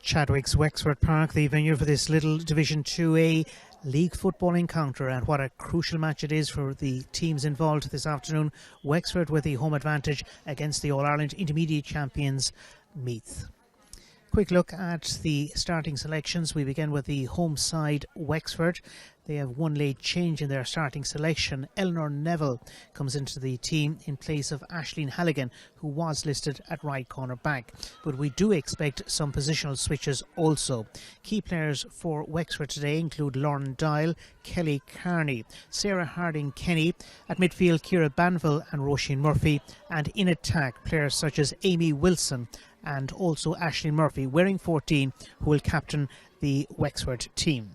Chadwick's Wexford Park, the venue for this Lidl Division 2A league football encounter, and what a crucial match it is for the teams involved this afternoon. Wexford with the home advantage against the All-Ireland Intermediate champions Meath. Quick look at the starting selections. We begin with the home side, Wexford. They have one late change in their starting selection. Eleanor Neville comes into the team in place of Aisling Halligan, who was listed at right corner back. But we do expect some positional switches also. Key players for Wexford today include Lauren Dial, Kelly Carney, Sarah Harding-Kenny, at midfield Ciara Banville and Roisin Murphy, and in attack players such as Amy Wilson and also Aisling Murphy, wearing 14, who will captain the Wexford team.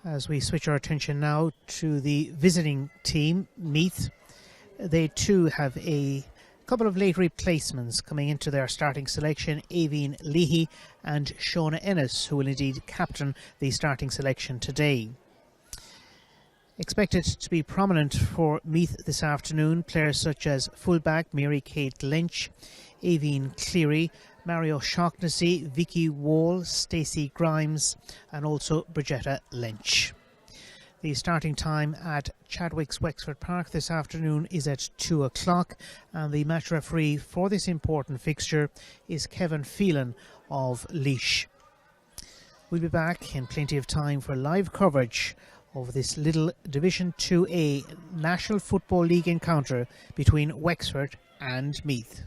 As we switch our attention now to the visiting team, Meath, they too have a couple of late replacements coming into their starting selection. Aoibhinn Leahy and Shona Ennis, who will indeed captain the starting selection today. Expected to be prominent for Meath this afternoon, players such as fullback Mary-Kate Lynch, Aoibhinn Cleary, Mario Shaughnessy, Vicky Wall, Stacey Grimes and also Bridgetta Lynch. The starting time at Chadwick's Wexford Park this afternoon is at 2 o'clock, and the match referee for this important fixture is Kevin Phelan of Laois. We'll be back in plenty of time for live coverage of this Lidl Division 2A National Football League encounter between Wexford and Meath.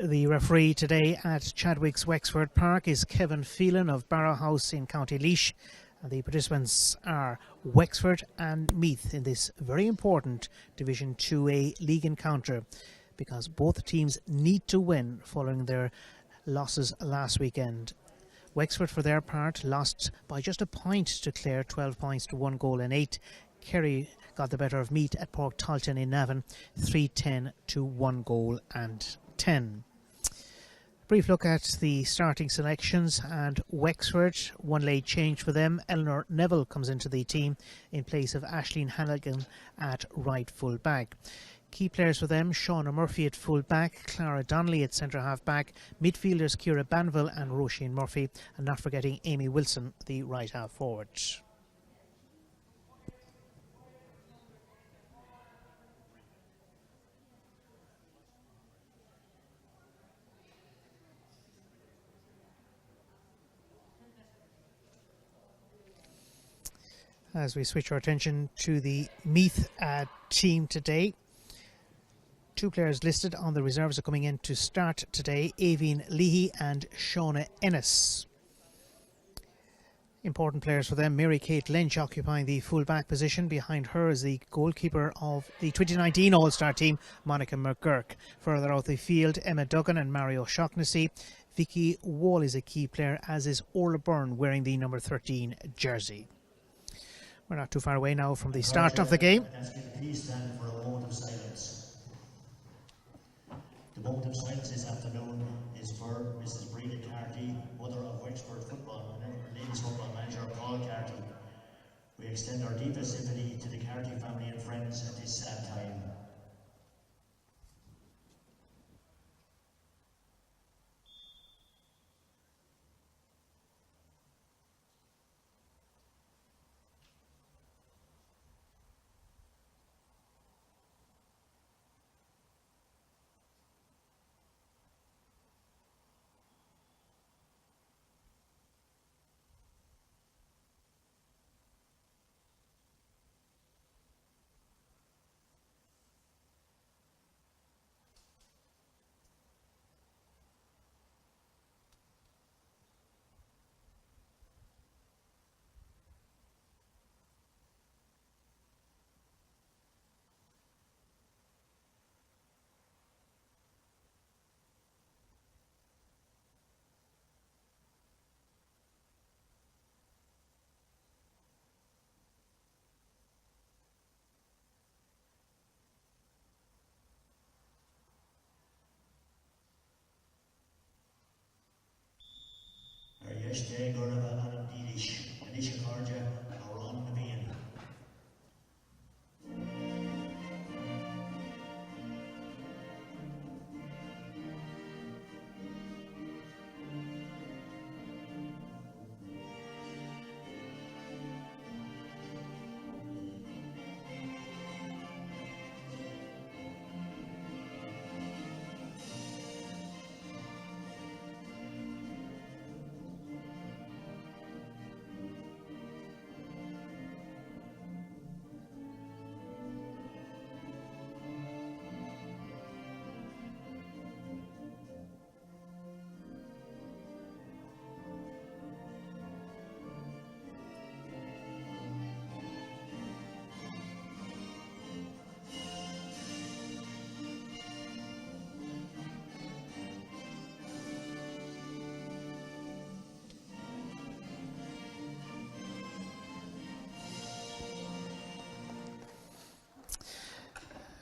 The referee today at Chadwick's Wexford Park is Kevin Phelan of Barrow House in County Laois. And the participants are Wexford and Meath in this very important Division 2A league encounter, because both teams need to win following their losses last weekend. Wexford, for their part, lost by just a point to Clare, 12 points to 1 goal in 8. Kerry got the better of Meath at Pork Talton in Navan, 3-10 to 1 goal and 10. Brief look at the starting selections, and Wexford, one late change for them. Eleanor Neville comes into the team in place of Aisling Hannigan at right full back. Key players for them: Shauna Murphy at full back, Clara Donnelly at centre half back, midfielders Ciara Banville and Roisin Murphy, and not forgetting Amy Wilson, the right half forward. As we switch our attention to the Meath team today, 2 players listed on the reserves are coming in to start today: Aoibhinn Leahy and Shauna Ennis. Important players for them: Mary Kate Lynch occupying the full-back position. Behind her is the goalkeeper of the 2019 All-Star team, Monica McGurk. Further out the field, Emma Duggan and Mario Shaughnessy. Vicky Wall is a key player, as is Orla Byrne, wearing the number 13 jersey. We're not too far away now from the start of the game. Please stand for a moment of silence. The moment of silence this afternoon is for Mrs. Breda Carty, mother of Wexford football and ladies football manager Paul Carty. We extend our deepest sympathy to the Carty family and friends at this sad time.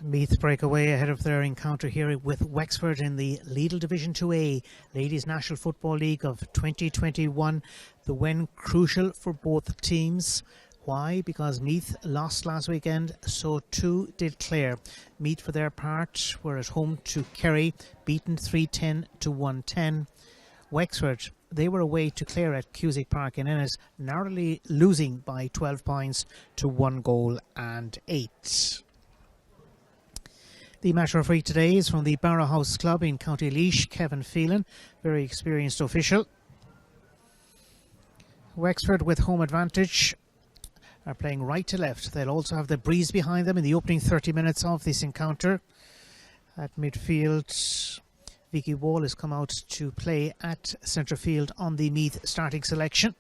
Meath break away ahead of their encounter here with Wexford in the Lidl Division 2A Ladies National Football League of 2021. The win crucial for both teams. Why? Because Meath lost last weekend, so too did Clare. Meath, for their part, were at home to Kerry, beaten 3-10 to 1-10. Wexford, they were away to Clare at Cusack Park in Ennis, narrowly losing by 12 points to 1 goal and 8. The match referee today is from the Barrow House Club in County Laois, Kevin Phelan, very experienced official. Wexford, with home advantage, are playing right to left. They'll also have the breeze behind them in the opening 30 minutes of this encounter. At midfield, Vicky Wall has come out to play at centre field on the Meath starting selection.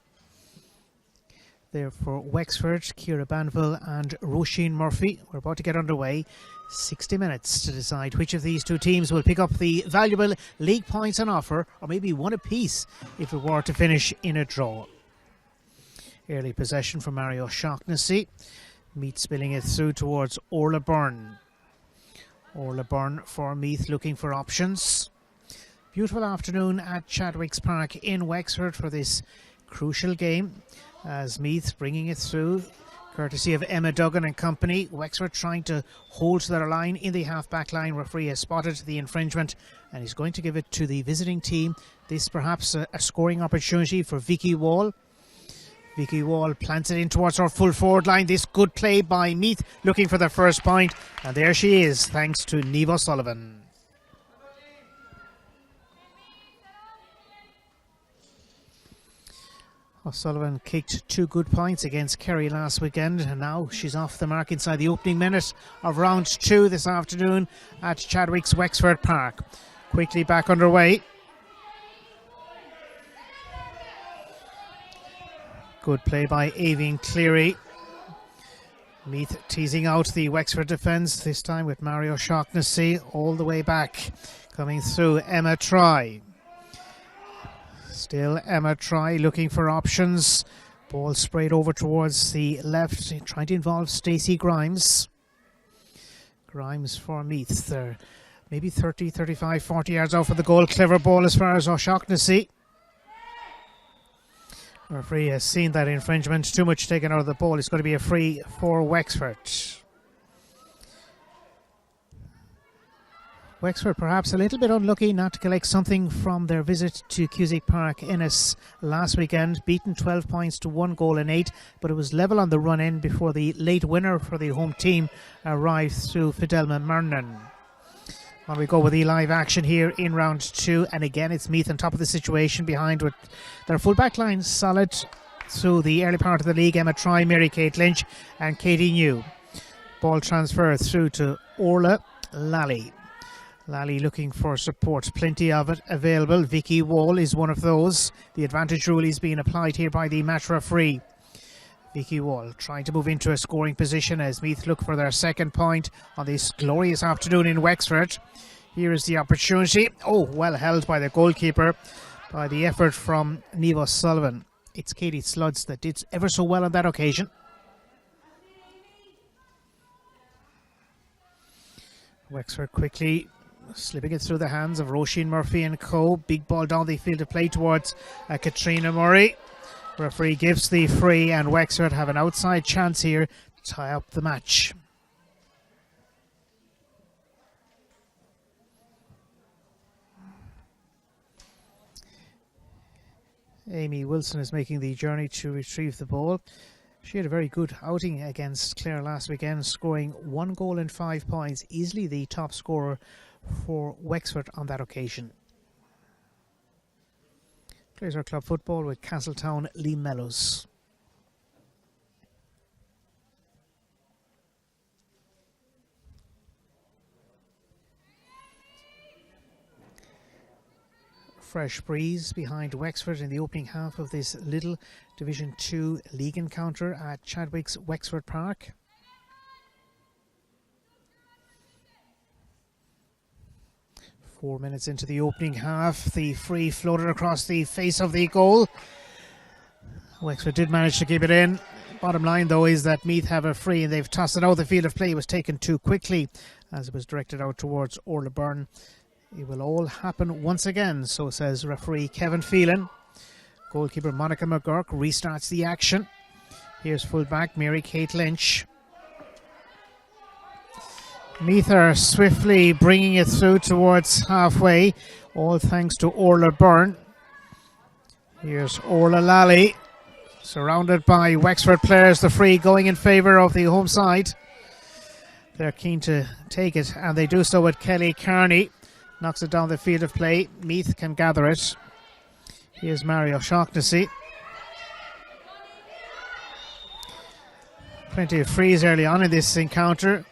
There for Wexford, Ciara Banville and Roisin Murphy. We're about to get underway. 60 minutes to decide which of these two teams will pick up the valuable league points on offer, or maybe one apiece if it were to finish in a draw. Early possession from Mario Shaughnessy. Meath spilling it through towards Orla Byrne. Orla Byrne for Meath, looking for options. Beautiful afternoon at Chadwick's Park in Wexford for this crucial game, as Meath bringing it through courtesy of Emma Duggan and company. Wexford trying to hold to their line in the half-back line. Referee has spotted the infringement and he's going to give it to the visiting team. This perhaps a scoring opportunity for Vicky Wall. Vicky Wall plants it in towards her full forward line. This good play by Meath, looking for the first point, and there she is, thanks to Niamh O'Sullivan. O'Sullivan kicked 2 good points against Kerry last weekend, and now she's off the mark inside the opening minute of round 2 this afternoon at Chadwick's Wexford Park. Quickly back underway. Good play by Aoibhinn Cleary. Meath teasing out the Wexford defence, this time with Mario Shaughnessy all the way back. Coming through, Emma Try. Still Emma Try looking for options. Ball sprayed over towards the left, trying to involve Stacey Grimes. Grimes for Meath. They're maybe 30, 35, 40 yards out for the goal. Clever ball as far as O'Shaughnessy. Referee has seen that infringement. Too much taken out of the ball. It's going to be a free for Wexford. Wexford perhaps a little bit unlucky not to collect something from their visit to Cusack Park Ennis last weekend. Beaten 12 points to 1 goal in 8, but it was level on the run in before the late winner for the home team arrived through Fidelma Mernon. On we go with the live action here in round 2, and again it's Meath on top of the situation behind with their full back line solid through the early part of the league. Emma Try, Mary-Kate Lynch and Katie New. Ball transfer through to Orla Lally. Lally looking for support, plenty of it available. Vicky Wall is one of those. The advantage rule is being applied here by the match referee. Vicky Wall trying to move into a scoring position as Meath look for their second point on this glorious afternoon in Wexford. Here is the opportunity. Oh, well held by the goalkeeper, by the effort from Niamh O'Sullivan. It's Katie Sludds that did ever so well on that occasion. Wexford quickly slipping it through the hands of Roisin Murphy and co. Big ball down the field to play towards Katrina Murray. Referee gives the free, and Wexford have an outside chance here to tie up the match. Amy Wilson is making the journey to retrieve the ball. She had a very good outing against Clare last weekend, scoring 1 goal and 5 points, easily the top scorer for Wexford on that occasion. Plays our club football with Castletown Lee Mellows. Fresh breeze behind Wexford in the opening half of this Lidl Division 2 league encounter at Chadwick's Wexford Park. Four minutes into the opening half, the free floated across the face of the goal. Wexford did manage to keep it in. Bottom line though is that Meath have a free and they've tossed it out. The field of play was taken too quickly as it was directed out towards Orla Byrne. It will all happen once again, so says referee Kevin Phelan. Goalkeeper Monica McGurk restarts the action. Here's fullback Mary-Kate Lynch. Meath are swiftly bringing it through towards halfway, all thanks to Orla Byrne. Here's Orla Lally, surrounded by Wexford players. The free going in favour of the home side. They're keen to take it, and they do so with Kelly Carney. Knocks it down the field of play. Meath can gather it. Here's Mario Shaughnessy. Plenty of frees early on in this encounter.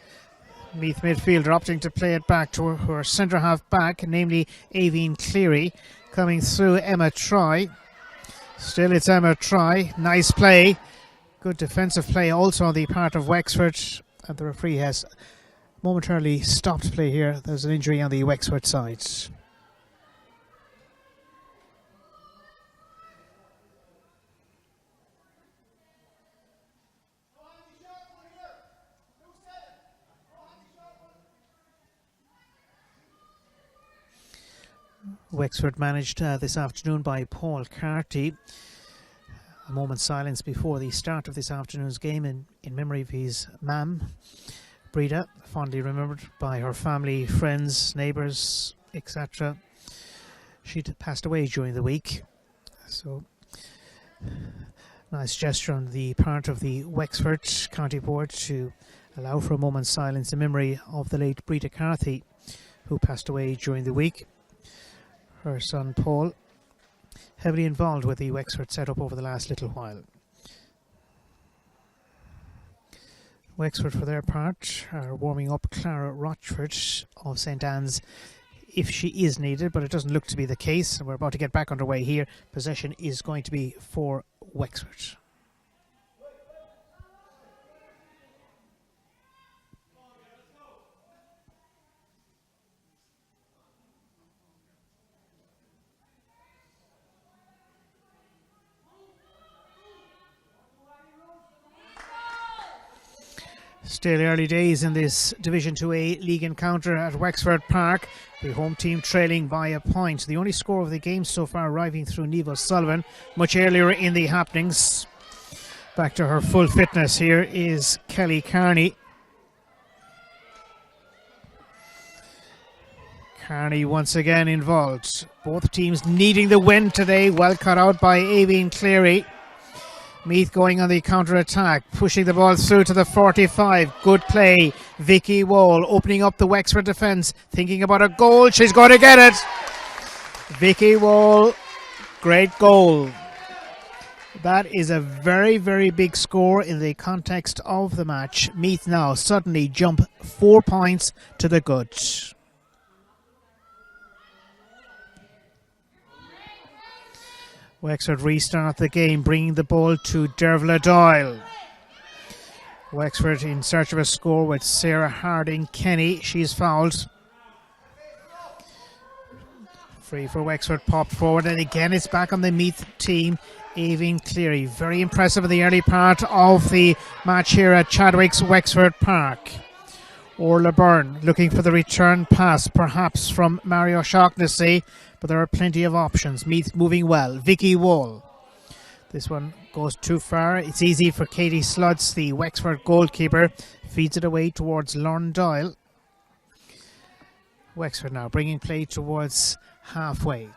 Meath midfielder opting to play it back to her centre half back, namely Aoibhinn Cleary, coming through Emma Try. Still it's Emma Try. Nice play. Good defensive play also on the part of Wexford, and the referee has momentarily stopped play here. There's an injury on the Wexford side. Wexford managed this afternoon by Paul Carty. A moment's silence before the start of this afternoon's game in memory of his mam, Breda, fondly remembered by her family, friends, neighbours, etc. She'd passed away during the week. So, nice gesture on the part of the Wexford County Board to allow for a moment's silence in memory of the late Breda Carthy, who passed away during the week. Her son Paul, heavily involved with the Wexford setup over the last little while. Wexford, for their part, are warming up Clara Rochford of St Anne's if she is needed, but it doesn't look to be the case. We're about to get back underway here. Possession is going to be for Wexford. Still early days in this Division 2A league encounter at Wexford Park. The home team trailing by a point. The only score of the game so far arriving through Niamh O'Sullivan much earlier in the happenings. Back to her full fitness here is Kelly Carney. Carney once again involved. Both teams needing the win today. Well cut out by Aoibhinn Cleary. Meath going on the counter-attack, pushing the ball through to the 45. Good play. Vicky Wall opening up the Wexford defence, thinking about a goal. She's going to get it. Vicky Wall, great goal. That is a very, very big score in the context of the match. Meath now suddenly jump 4 points to the good. Wexford restart the game, bringing the ball to Dervla Doyle. Wexford in search of a score with Sarah Harding-Kenny. She's fouled. Free for Wexford, popped forward, and again it's back on the Meath team. Aoibhinn Cleary, very impressive in the early part of the match here at Chadwick's Wexford Park. Orla Byrne looking for the return pass, perhaps from Mario Shaughnessy, but there are plenty of options. Meath moving well. Vicky Wall. This one goes too far. It's easy for Katie Slutz, the Wexford goalkeeper. Feeds it away towards Lauren Doyle. Wexford now bringing play towards halfway.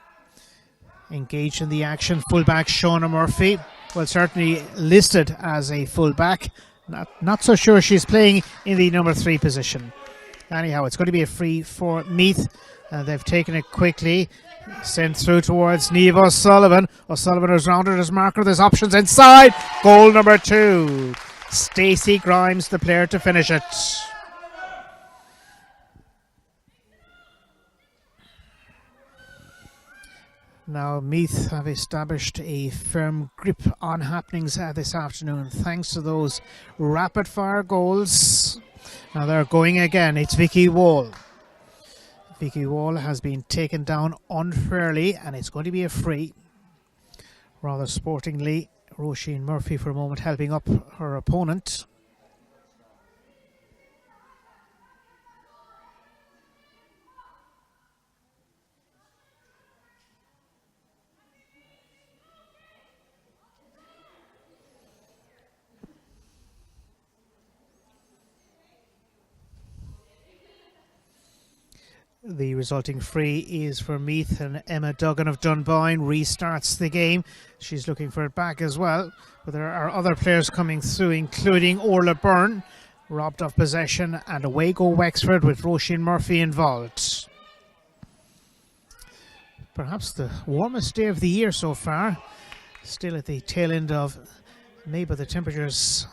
Engaged in the action. Fullback Shona Murphy. Well, certainly listed as a fullback. Not so sure she's playing in the number 3 position. Anyhow, it's going to be a free for Meath. They've taken it quickly. Sent through towards Niamh O'Sullivan. O'Sullivan is rounded as marker. There's options inside. Goal number 2. Stacey Grimes, the player to finish it. Now Meath have established a firm grip on happenings this afternoon thanks to those rapid fire goals. Now they're going again. It's Vicky Wall. Vicky Wall has been taken down unfairly and it's going to be a free. Rather sportingly, Roisin Murphy for a moment helping up her opponent. The resulting free is for Meath, and Emma Duggan of Dunboyne restarts the game. She's looking for it back as well, but there are other players coming through, including Orla Byrne, robbed of possession, and away go Wexford with Roisin Murphy involved. Perhaps the warmest day of the year so far. Still at the tail end of May, but the temperatures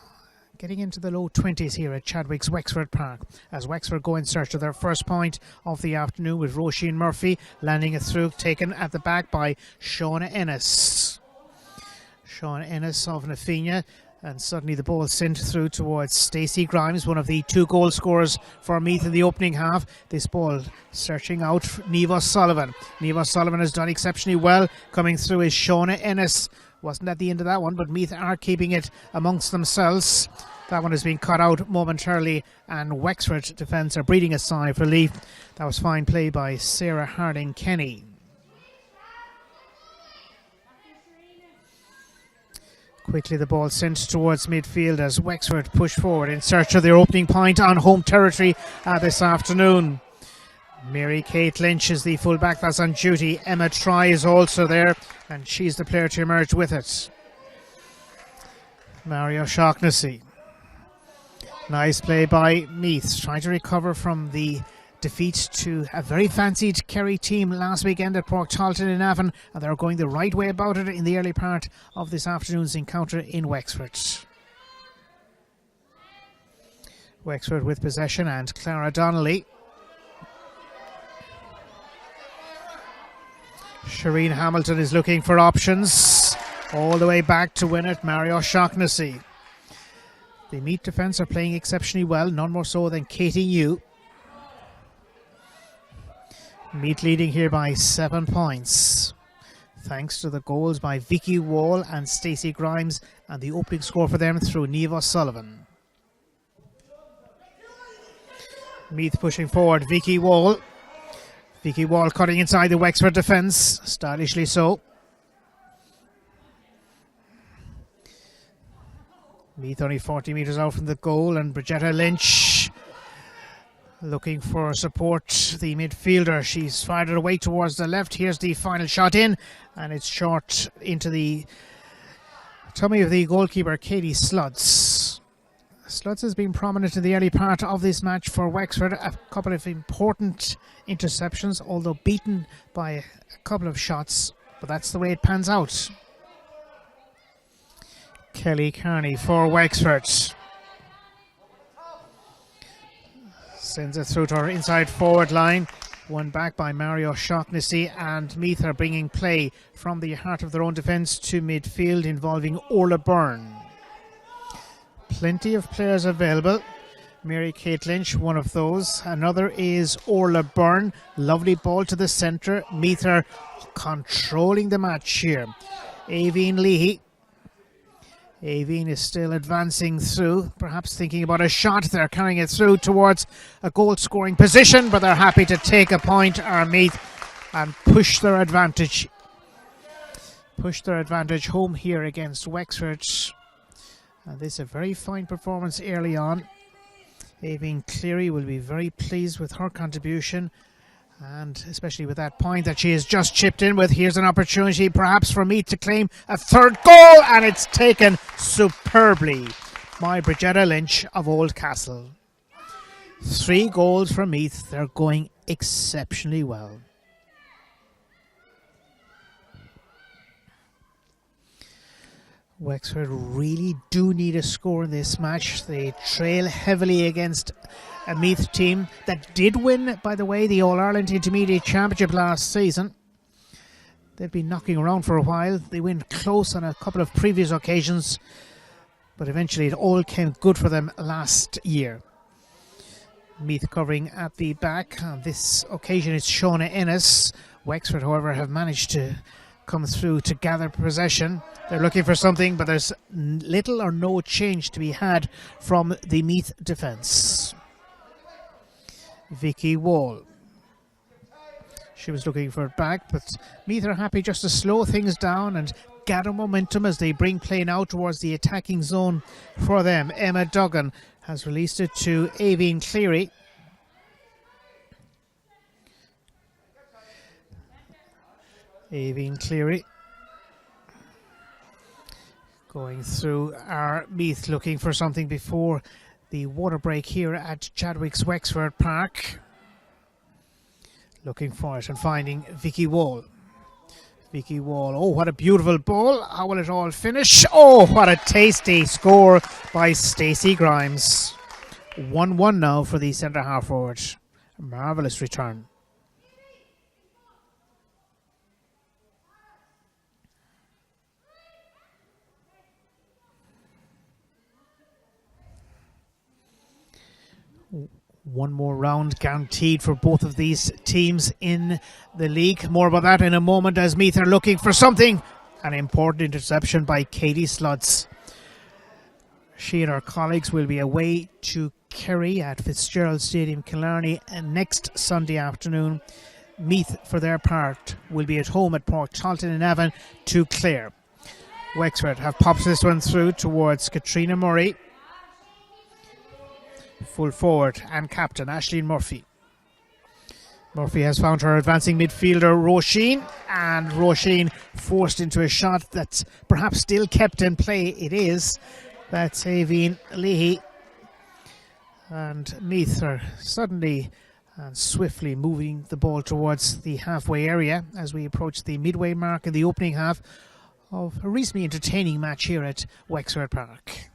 getting into the low 20s here at Chadwick's Wexford Park as Wexford go in search of their first point of the afternoon with Roisin Murphy landing it through, taken at the back by Shauna Ennis. Shauna Ennis of Nafina And suddenly the ball sent through towards Stacey Grimes, one of the 2 goal scorers for Meath in the opening half. This ball searching out Niamh O'Sullivan. Niamh O'Sullivan has done exceptionally well. Coming through is Shauna Ennis. Wasn't at the end of that one, but Meath are keeping it amongst themselves. That one has been cut out momentarily, and Wexford defence are breathing a sigh of relief. That was fine play by Sarah Harding-Kenny. Quickly the ball sent towards midfield as Wexford push forward in search of their opening point on home territory this afternoon. Mary Kate Lynch is the fullback that's on duty. Emma Try is also there, and she's the player to emerge with it. Mario Shaughnessy. Nice play by Meath, trying to recover from the defeat to a very fancied Kerry team last weekend at Porkchalton in Avon, and they're going the right way about it in the early part of this afternoon's encounter in Wexford. Wexford with possession, and Clara Donnelly. Shireen Hamilton is looking for options. All the way back to win it, Mario Shaughnessy. The Meath defence are playing exceptionally well, none more so than Katie New. Meath leading here by 7 points, thanks to the goals by Vicky Wall and Stacey Grimes, and the opening score for them through Niamh O'Sullivan. Meath pushing forward, Vicky Wall. Vicky Wall cutting inside the Wexford defence, stylishly so. Meath only 40 metres out from the goal, and Bridgetta Lynch looking for support, the midfielder. She's fired it away towards the left. Here's the final shot in, and it's short into the tummy of the goalkeeper, Katie Slutz. Slutz has been prominent in the early part of this match for Wexford. A couple of important interceptions, although beaten by a couple of shots, but that's the way it pans out. Kelly Kearney for Wexford. Sends it through to her inside forward line. Won back by Mario Shaughnessy, and Meath are bringing play from the heart of their own defence to midfield, involving Orla Byrne. Plenty of players available. Mary Kate Lynch, one of those. Another is Orla Byrne. Lovely ball to the centre. Meath are controlling the match here. Aveen Leahy. Aveen is still advancing through, perhaps thinking about a shot. They're carrying it through towards a goal-scoring position, but they're happy to take a point, Meath, and push their advantage home here against Wexford. And this is a very fine performance early on. Aveen Cleary will be very pleased with her contribution, and especially with that point that she has just chipped in with. Here's an opportunity perhaps for Meath to claim a third goal, and it's taken superbly by Bridgetta Lynch of Oldcastle. 3 goals for Meath. They're going exceptionally well. Wexford really do need a score in this match. They trail heavily against a Meath team that did win, by the way, the All-Ireland Intermediate Championship last season. They've been knocking around for a while. They went close on a couple of previous occasions, but eventually it all came good for them last year. Meath covering at the back. On this occasion it's Shauna Ennis. Wexford, however, have managed to come through to gather possession. They're looking for something, but there's little or no change to be had from the Meath defence. Vicky Wall. She was looking for it back, but Meath are happy just to slow things down and gather momentum as they bring play now towards the attacking zone for them. Emma Duggan has released it to Aveen Cleary. Aveen Cleary going through our Meath, looking for something before the water break here at Chadwick's Wexford Park. Looking for it and finding Vicky Wall. Vicky Wall, oh what a beautiful ball. How will it all finish? Oh, what a tasty score by Stacey Grimes. 1-1 now for the centre half forward. A marvellous return. One more round guaranteed for both of these teams in the league. More about that in a moment as Meath are looking for something. An important interception by Katie Slutz. She and her colleagues will be away to Kerry at Fitzgerald Stadium, Killarney, next Sunday afternoon. Meath, for their part, will be at home at Port Charlton in Avon to Clare. Wexford have popped this one through towards Katrina Murray. Full forward and captain Aisling Murphy. Murphy has found her advancing midfielder Roisin, and Roisin forced into a shot that's perhaps still kept in play. It is. That's Aveen Leahy. And Meath are suddenly and swiftly moving the ball towards the halfway area as we approach the midway mark in the opening half of a reasonably entertaining match here at Wexford Park.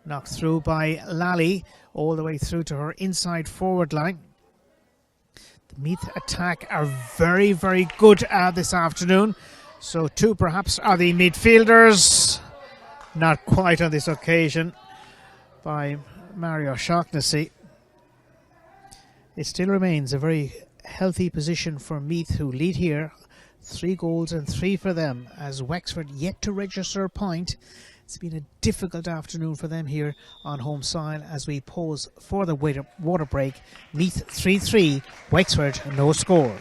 Knocked through by Lally all the way through to her inside forward line. The Meath attack are very, very good this afternoon. So too perhaps are the midfielders. Not quite on this occasion by Mario Shaughnessy. It still remains a very healthy position for Meath, who lead here. 3 goals and 3 for them, as Wexford yet to register a point. It's been a difficult afternoon for them here on home soil as we pause for the water break. Meath 3-3, Wexford no score.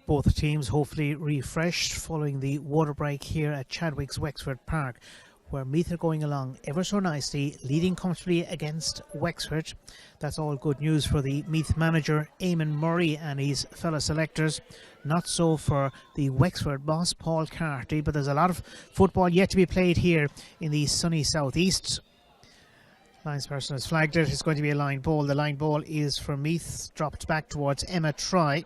Both teams hopefully refreshed following the water break here at Chadwick's Wexford Park, where Meath are going along ever so nicely, leading comfortably against Wexford. That's all good news for the Meath manager Eamon Murray and his fellow selectors. Not so for the Wexford boss Paul Carty, but there's a lot of football yet to be played here in the sunny southeast. Linesperson has flagged it. It's going to be a line ball. The line ball is for Meath, dropped back towards Emma Troy.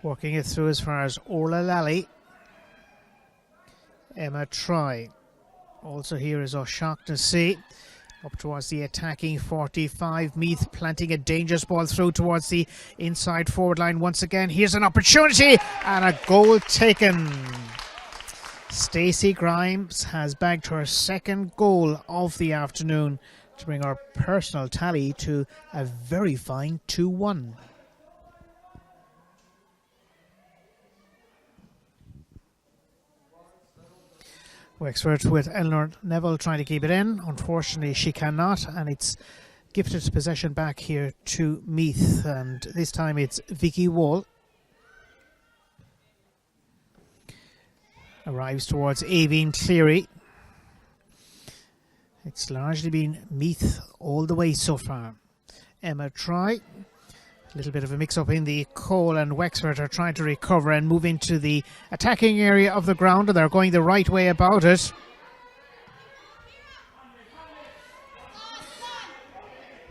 Working it through as far as Orla Lally. Emma Troy. Also here is O'Shaughnessy. Up towards the attacking 45. Meath planting a dangerous ball through towards the inside forward line once again. Here's an opportunity and a goal taken. Stacey Grimes has bagged her second goal of the afternoon to bring our personal tally to a very fine 2-1. Wexford with Eleanor Neville trying to keep it in. Unfortunately, she cannot, and it's gifted possession back here to Meath, and this time it's Vicky Wall. Arrives towards Aveen Cleary. It's largely been Meath all the way so far. Emma Troy. A little bit of a mix-up in the Cole, and Wexford are trying to recover and move into the attacking area of the ground, and they're going the right way about it.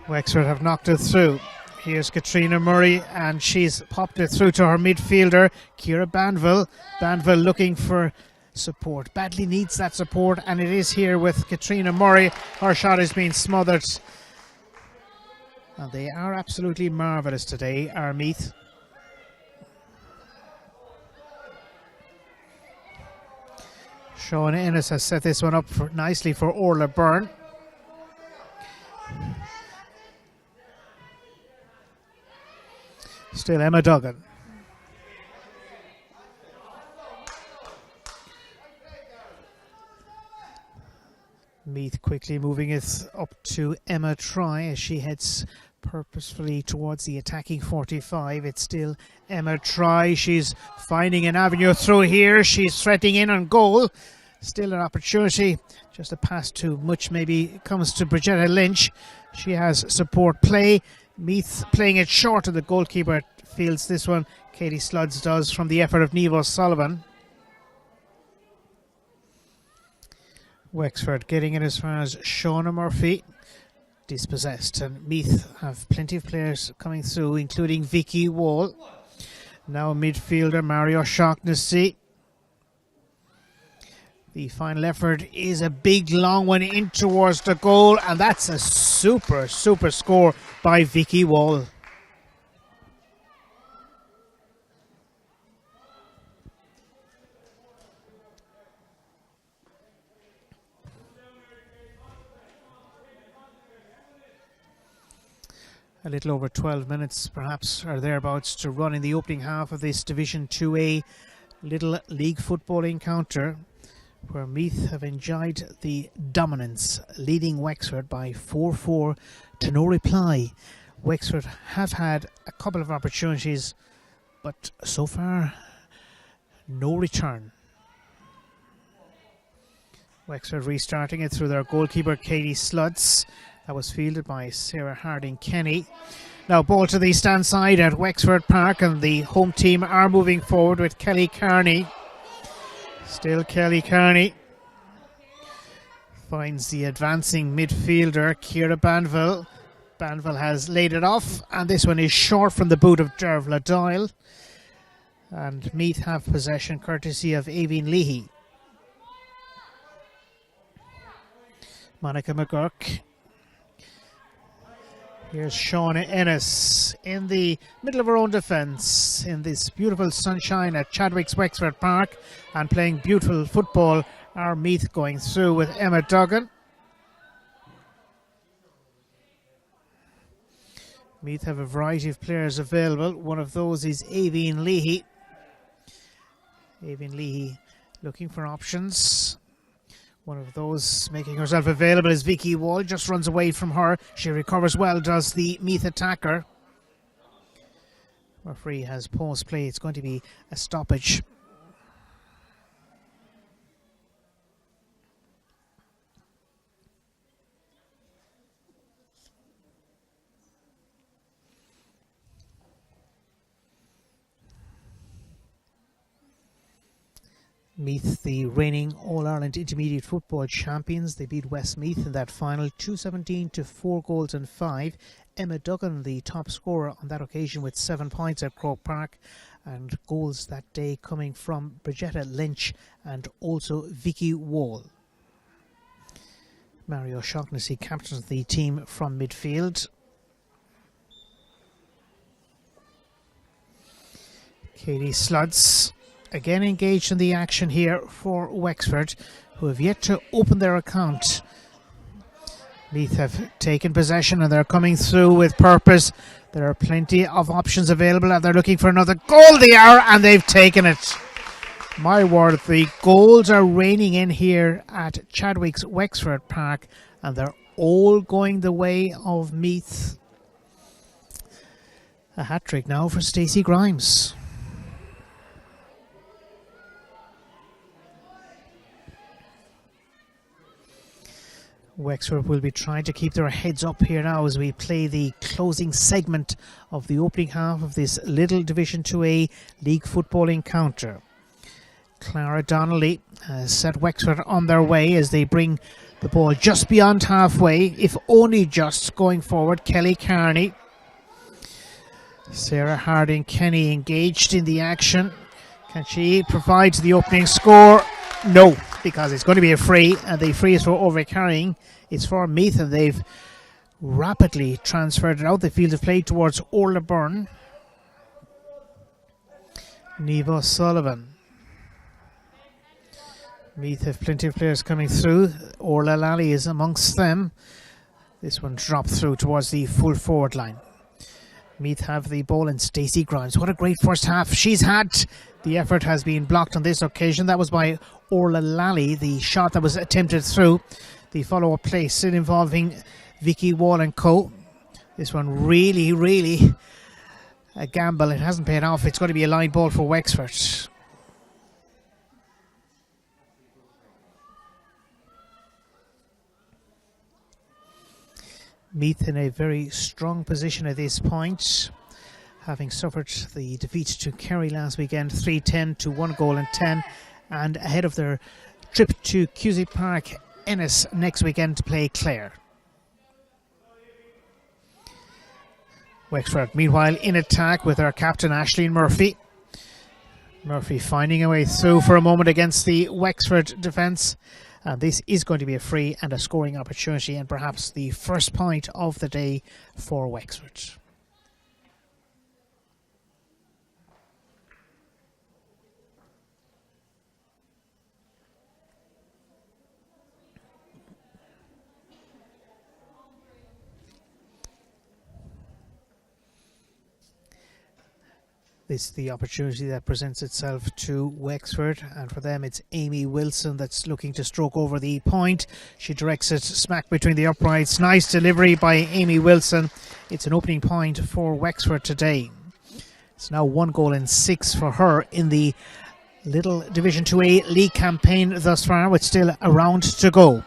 Wexford have knocked it through. Here's Katrina Murray, and she's popped it through to her midfielder, Ciara Banville. Banville looking for support. Badly needs that support, and it is here with Katrina Murray. Her shot is being smothered. And they are absolutely marvellous today, our Meath. Shauna Ennis has set this one up nicely for Orla Byrne. Still Emma Duggan. Meath quickly moving it up to Emma Try as she heads purposefully towards the attacking 45. It's still Emma Try. She's finding an avenue through here. She's threading in on goal. Still an opportunity. Just a pass too much maybe comes to Bridgetta Lynch. She has support play. Meath playing it short, and the goalkeeper fields this one. Katie Sludds does from the effort of Niamh O'Sullivan. Wexford getting it as far as Shauna Murphy. Dispossessed, and Meath have plenty of players coming through, including Vicky Wall. Now midfielder Mario Shaughnessy. The final effort is a big long one in towards the goal, and that's a super score by Vicky Wall. A little over 12 minutes perhaps or thereabouts to run in the opening half of this Division 2A Lidl League football encounter, where Meath have enjoyed the dominance, leading Wexford by 4-4 to no reply. Wexford have had a couple of opportunities, but so far no return. Wexford restarting it through their goalkeeper Katie Sludds. That was fielded by Sarah Harding-Kenny. Now ball to the stand side at Wexford Park, and the home team are moving forward with Kelly Kearney. Still Kelly Kearney finds the advancing midfielder Ciara Banville. Banville has laid it off, and this one is short from the boot of Dervla Doyle. And Meath have possession courtesy of Aoibhinn Leahy. Monica McGurk. Here's Shauna Ennis in the middle of her own defence in this beautiful sunshine at Chadwick's Wexford Park, and playing beautiful football are Meath going through with Emma Duggan. Meath have a variety of players available. One of those is Aoibhinn Leahy. Aoibhinn Leahy looking for options. One of those making herself available is Vicky Wall. Just runs away from her. She recovers well, does the Meath attacker. Referee has post play. It's going to be a stoppage. Meath, the reigning All-Ireland Intermediate Football champions. They beat Westmeath in that final 2-17 to 4 goals and 5. Emma Duggan, the top scorer on that occasion, with 7 points at Croke Park. And goals that day coming from Bridgetta Lynch and also Vicky Wall. Mario Shaughnessy captains the team from midfield. Katie Sludds again engaged in the action here for Wexford, who have yet to open their account. Meath have taken possession and they're coming through with purpose. There are plenty of options available, and they're looking for another goal. They are, and they've taken it. My word, the goals are raining in here at Chadwick's Wexford Park, and they're all going the way of Meath. A hat-trick now for Stacey Grimes. Wexford will be trying to keep their heads up here now as we play the closing segment of the opening half of this Lidl Division 2A League football encounter. Clara Donnelly has set Wexford on their way as they bring the ball just beyond halfway, if only just, going forward. Kelly Kearney. Sarah Harding-Kenny engaged in the action. Can she provide the opening score? No, because it's going to be a free, and the free is for overcarrying. It's for Meath, and they've rapidly transferred it out the field of play towards Orla Byrne. Niamh Sullivan. Meath have plenty of players coming through. Orla Lally is amongst them. This one dropped through towards the full forward line. Meath have the ball, and Stacey Grimes. What a great first half she's had. The effort has been blocked on this occasion. That was by Orla Lally, the shot that was attempted through. The follow-up play still involving Vicky Wall and co. This one really a gamble. It hasn't paid off. It's going to be a line ball for Wexford. Meath in a very strong position at this point, having suffered the defeat to Kerry last weekend, 3-10 to 1 goal and 10, and ahead of their trip to Cusack Park, Ennis, next weekend to play Clare. Wexford, meanwhile, in attack with our captain Aisling Murphy. Murphy finding a way through for a moment against the Wexford defence. This is going to be a free and a scoring opportunity, and perhaps the first point of the day for Wexford. This is the opportunity that presents itself to Wexford, and for them it's Amy Wilson that's looking to stroke over the point. She directs it smack between the uprights. Nice delivery by Amy Wilson. It's an opening point for Wexford today. It's now 1 goal and 6 for her in the Lidl Division 2A league campaign thus far, with still a round to go.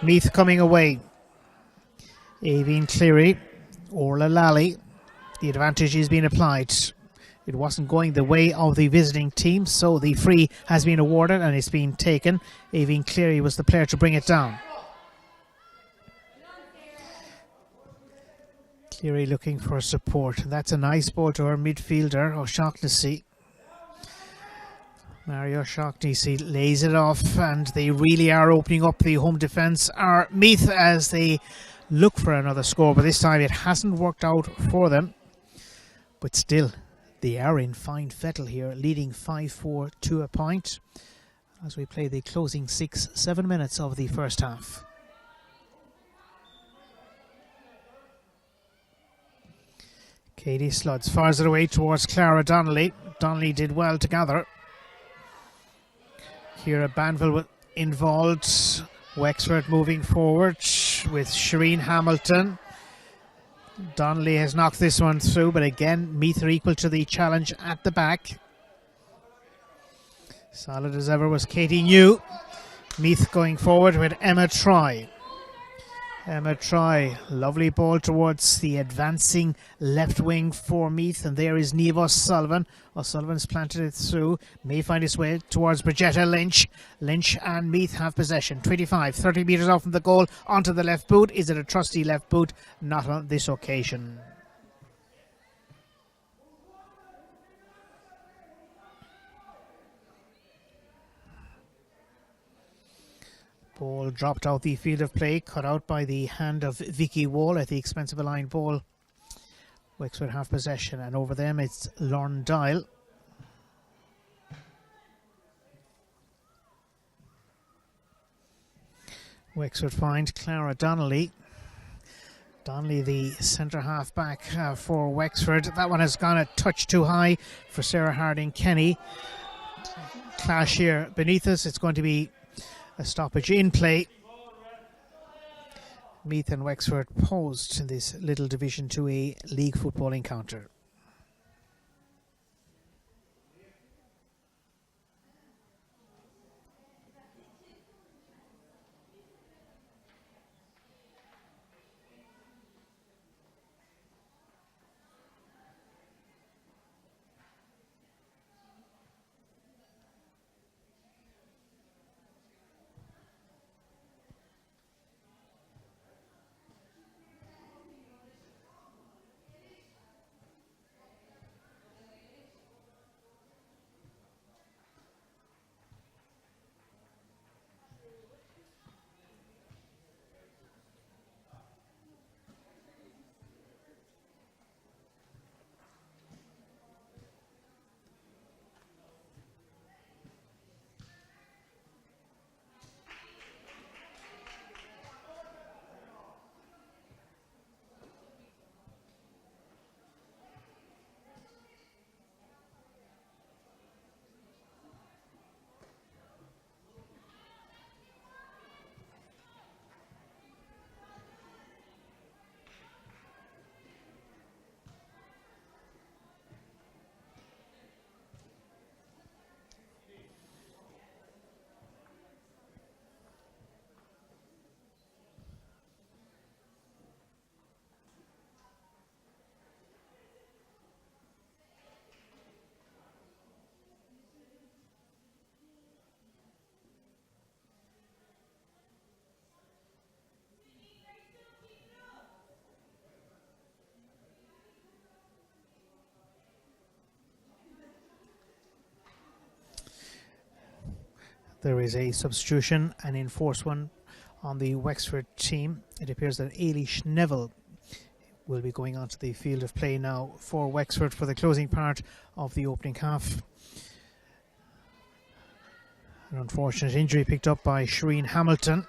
Meath coming away. Aveen Cleary, Orla Lally. The advantage is being applied. It wasn't going the way of the visiting team, so the free has been awarded and it's been taken. Aveen Cleary was the player to bring it down. Cleary looking for support. That's a nice ball to her midfielder, O'Shaughnessy. Mario O'Shaughnessy lays it off, and they really are opening up the home defence. Are Meath as they look for another score, but this time it hasn't worked out for them. But still, they are in fine fettle here, leading 5-4 to a point as we play the closing 6-7 minutes of the first half. Katie Sludds fires it away towards Clara Donnelly. Donnelly did well to gather. Ciara Banville involved. Wexford moving forward with Shireen Hamilton. Donnelly has knocked this one through, but again, Meath are equal to the challenge at the back. Solid as ever was Katie New. Meath going forward with Emma Troy. Emma Troy, lovely ball towards the advancing left wing for Meath, and there is Niamh O'Sullivan. O'Sullivan's planted it through, may find its way towards Bridgetta Lynch. Lynch and Meath have possession. 30 metres off from the goal, onto the left boot. Is it a trusty left boot? Not on this occasion. Ball dropped out the field of play, cut out by the hand of Vicky Wall at the expense of a line ball. Wexford have possession, and over them it's Lorne Dial. Wexford find Clara Donnelly. Donnelly, the centre half back for Wexford. That one has gone a touch too high for Sarah Harding-Kenny. Clash here beneath us. It's going to be a stoppage in play. Meath and Wexford posed in this Lidl Division 2A league football encounter. There is a substitution, an enforced one on the Wexford team. It appears that Ailish Neville will be going onto the field of play now for Wexford for the closing part of the opening half. An unfortunate injury picked up by Shireen Hamilton.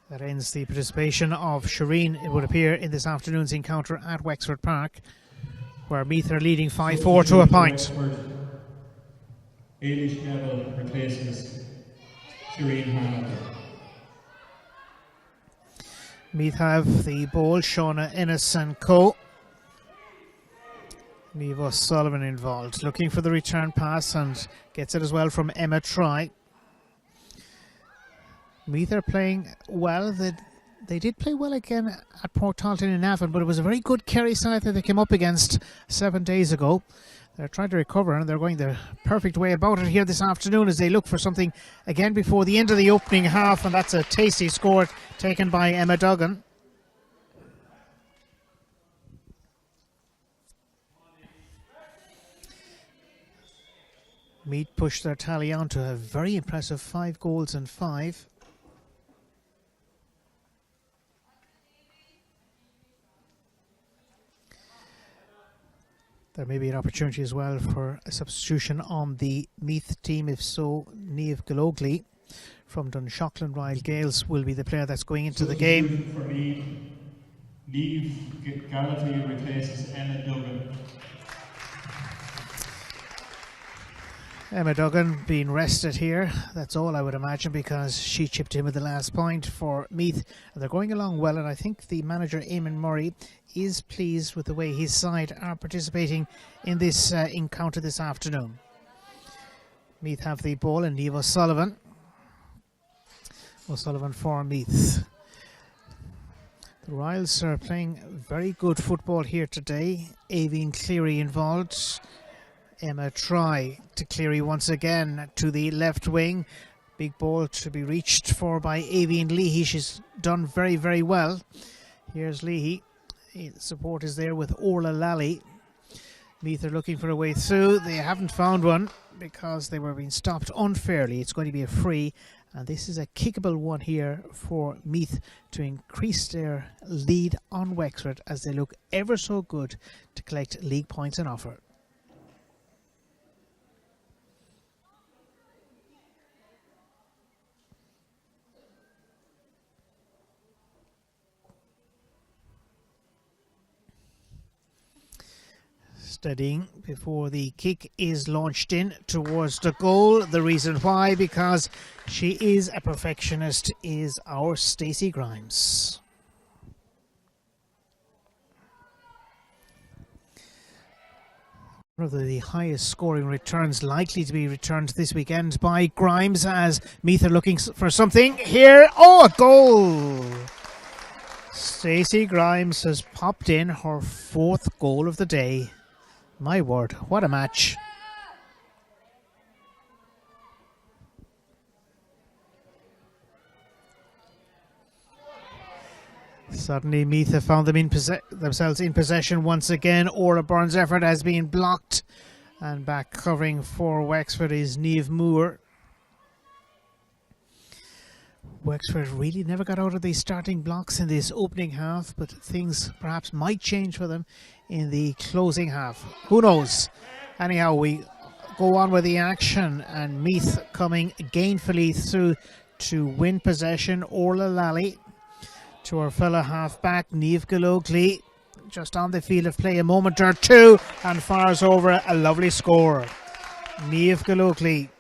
That ends the participation of Shireen, it would appear, in this afternoon's encounter at Wexford Park, where Meath are leading 5-4 to a point. Ailish Neville replaces Shireen Hamilton. Meath have the ball, Shauna Ennis and co. Niamh O'Sullivan involved, looking for the return pass and gets it as well from Emma Try. Meath are playing well. They did play well again at Port Talton in Navan, but it was a very good Kerry side that they came up against 7 days ago. They're trying to recover, and they're going the perfect way about it here this afternoon as they look for something again before the end of the opening half, and that's a tasty score taken by Emma Duggan. Meath pushed their tally on to a very impressive 5 goals and 5. There may be an opportunity as well for a substitution on the Meath team. If so, Niamh Gallogly from Dunshaughlin Royal Gales will be the player that's going into the game. For Meath, Niamh Gallogly replaces Emma Duggan. Emma Duggan being rested here, that's all I would imagine, because she chipped in with the last point for Meath. And they're going along well, and I think the manager, Eamon Murray, is pleased with the way his side are participating in this encounter this afternoon. Meath have the ball, and Niamh O'Sullivan. O'Sullivan for Meath. The Royals are playing very good football here today. Aoibhinn Cleary involved. Emma Try to Cleary once again to the left wing. Big ball to be reached for by Aoibhinn Leahy. She's done very, very well. Here's Leahy. Support is there with Orla Lally. Meath are looking for a way through. They haven't found one because they were being stopped unfairly. It's going to be a free, and this is a kickable one here for Meath to increase their lead on Wexford as they look ever so good to collect league points and offer. Steadying before the kick is launched in towards the goal. The reason why, because she is a perfectionist, is our Stacey Grimes. One of the highest scoring returns likely to be returned this weekend by Grimes as Meath are looking for something here. Oh, a goal! Stacey Grimes has popped in her 4th goal of the day. My word, what a match. Suddenly Meath have found them themselves in possession once again. Orla Byrne's effort has been blocked. And back covering for Wexford is Niamh Moore. Wexford really never got out of the starting blocks in this opening half, but things perhaps might change for them in the closing half. Who knows? Anyhow, we go on with the action, and Meath coming gainfully through to win possession. Orla Lally to her fellow half-back, Niamh Gallogly, just on the field of play a moment or two, and fires over a lovely score. Niamh Gallogly.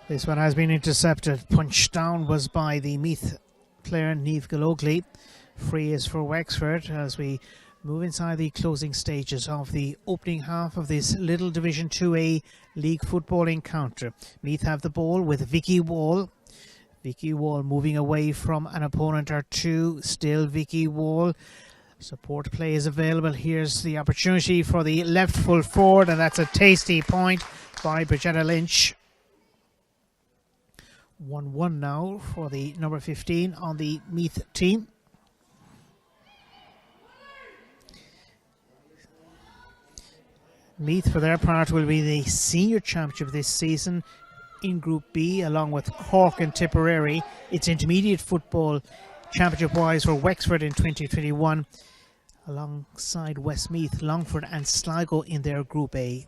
This one has been intercepted. Punched down was by the Meath player, Niamh Gallogly. Free is for Wexford as we move inside the closing stages of the opening half of this Lidl Division 2A League football encounter. Meath have the ball with Vicky Wall. Vicky Wall moving away from an opponent or two. Still Vicky Wall. Support play is available. Here's the opportunity for the left full forward, and that's a tasty point by Bridgetta Lynch. 1-1 now for the number 15 on the Meath team. Meath, for their part, will be the senior championship this season in Group B, along with Cork and Tipperary. It's intermediate football championship-wise for Wexford in 2021, alongside Westmeath, Longford and Sligo in their Group A.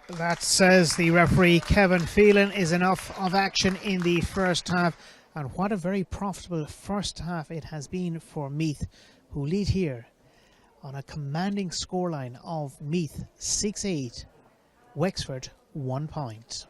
That, says the referee Kevin Phelan, is enough of action in the first half. And what a very profitable first half it has been for Meath, who lead here on a commanding scoreline of Meath 6-8, Wexford 1 point.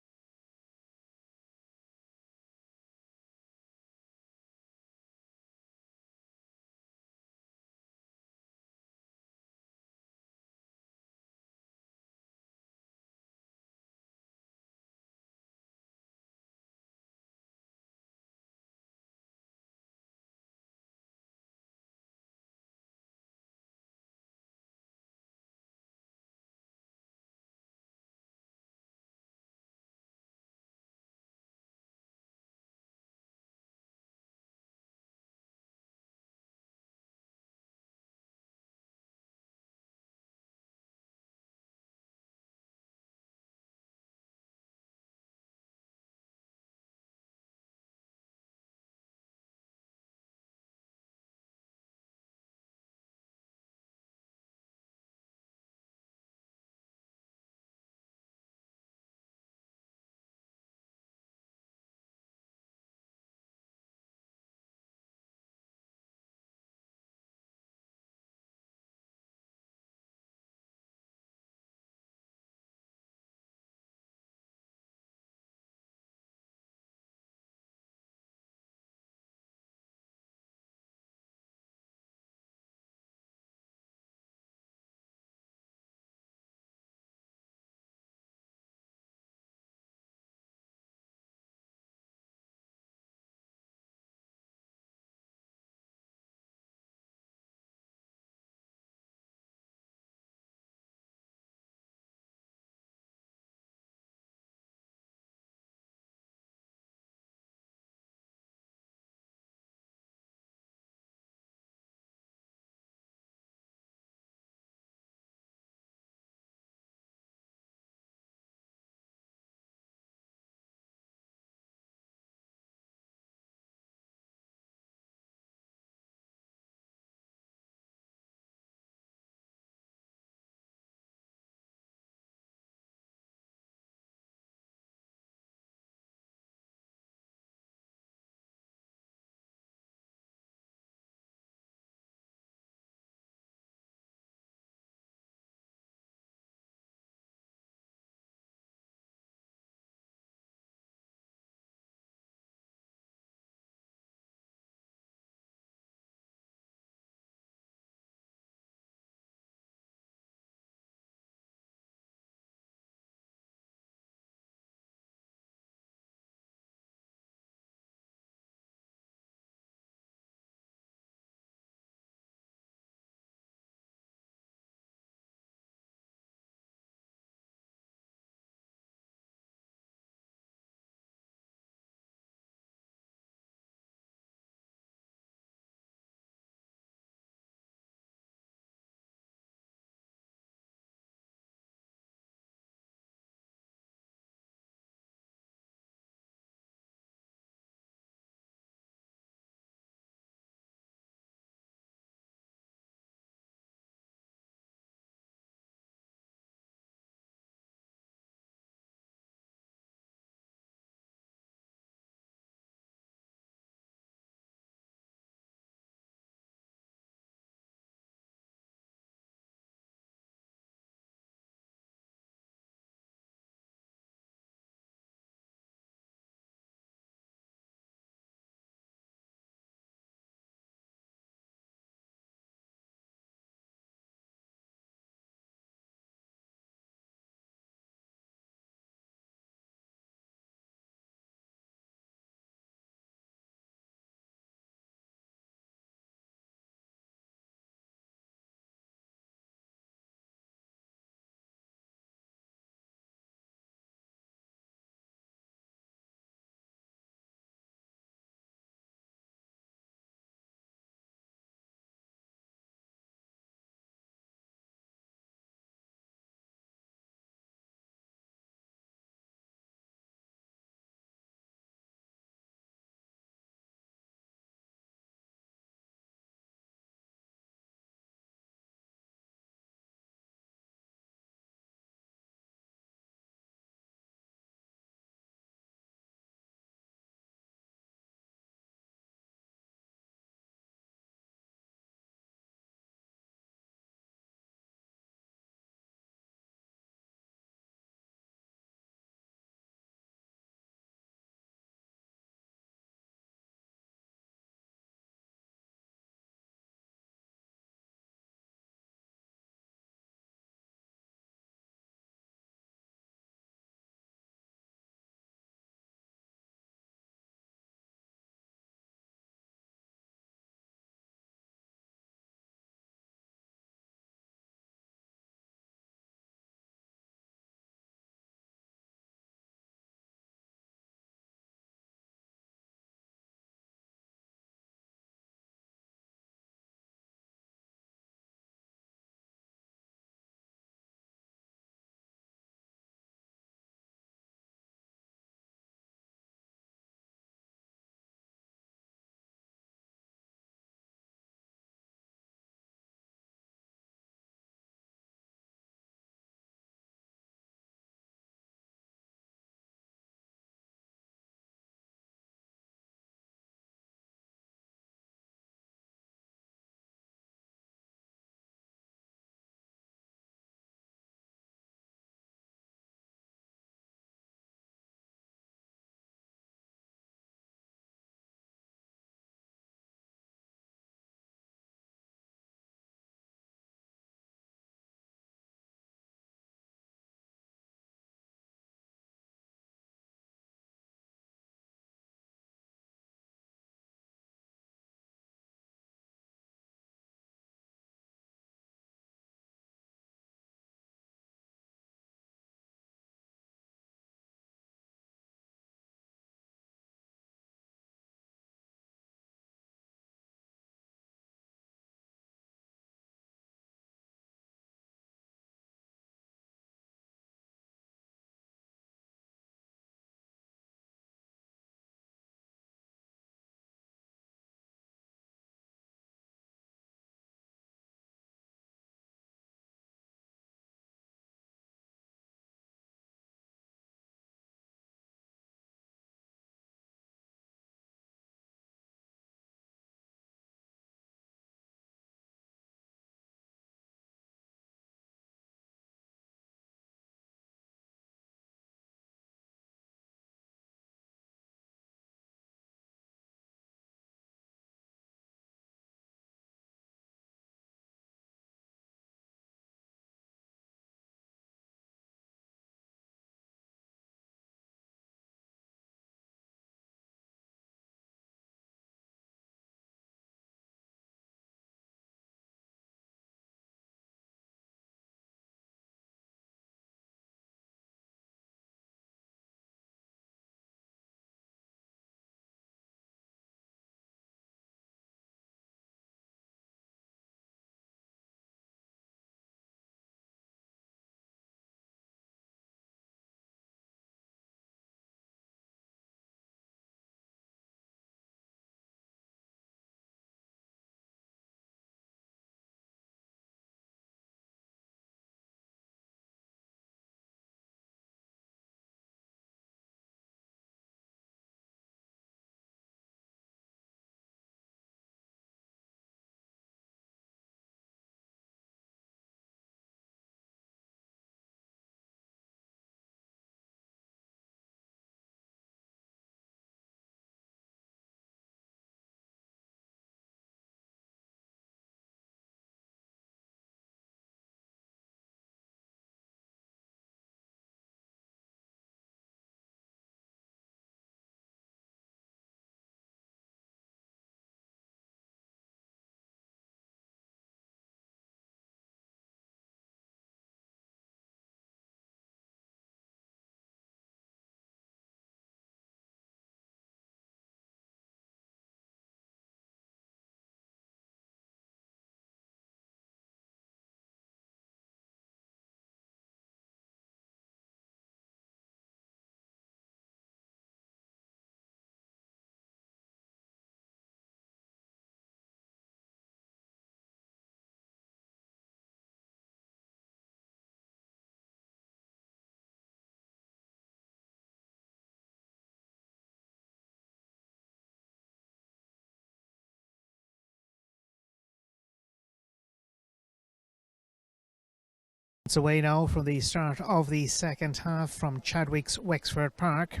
minutes away now from the start of the second half from Chadwick's Wexford Park.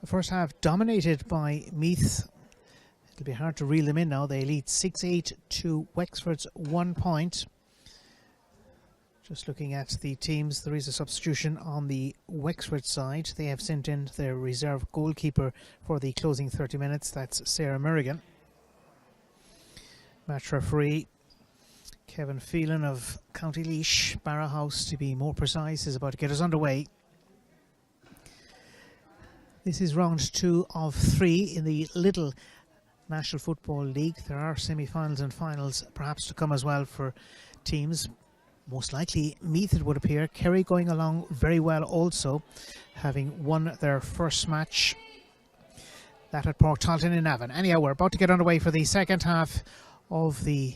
The first half dominated by Meath. It'll be hard to reel them in now. They lead 6-8 to Wexford's 1 point. Just looking at the teams, there is a substitution on the Wexford side. They have sent in their reserve goalkeeper for the closing 30 minutes. That's Sarah Merrigan. Match referee Kevin Phelan of County Laois, Barra House to be more precise, is about to get us underway. This is round 2 of 3 in the Lidl National Football League. There are semi-finals and finals perhaps to come as well for teams. Most likely Meath, it would appear. Kerry going along very well also, having won their first match. That at Portalton in Navan. Anyhow, we're about to get underway for the second half of the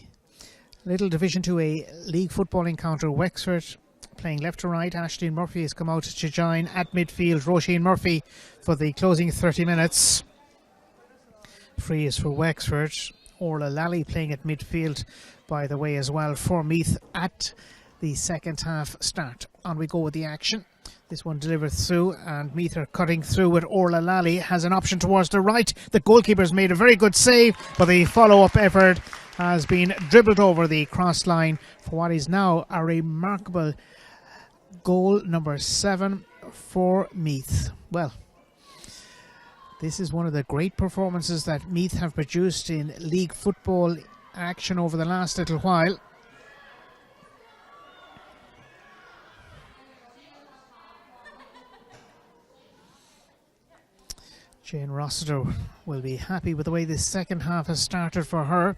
Little Division 2A League football encounter. Wexford playing left to right. Ashleen Murphy has come out to join at midfield. Roisin Murphy for the closing 30 minutes. Free is for Wexford. Orla Lally playing at midfield, by the way, as well for Meath at the second half start. On we go with the action. This one delivered through, and Meath are cutting through with Orla Lally. Has an option towards the right. The goalkeeper's made a very good save, but the follow-up effort has been dribbled over the cross line for what is now a remarkable goal number 7 for Meath. Well, this is one of the great performances that Meath have produced in league football action over the last little while. Jane Rossiter will be happy with the way this second half has started for her.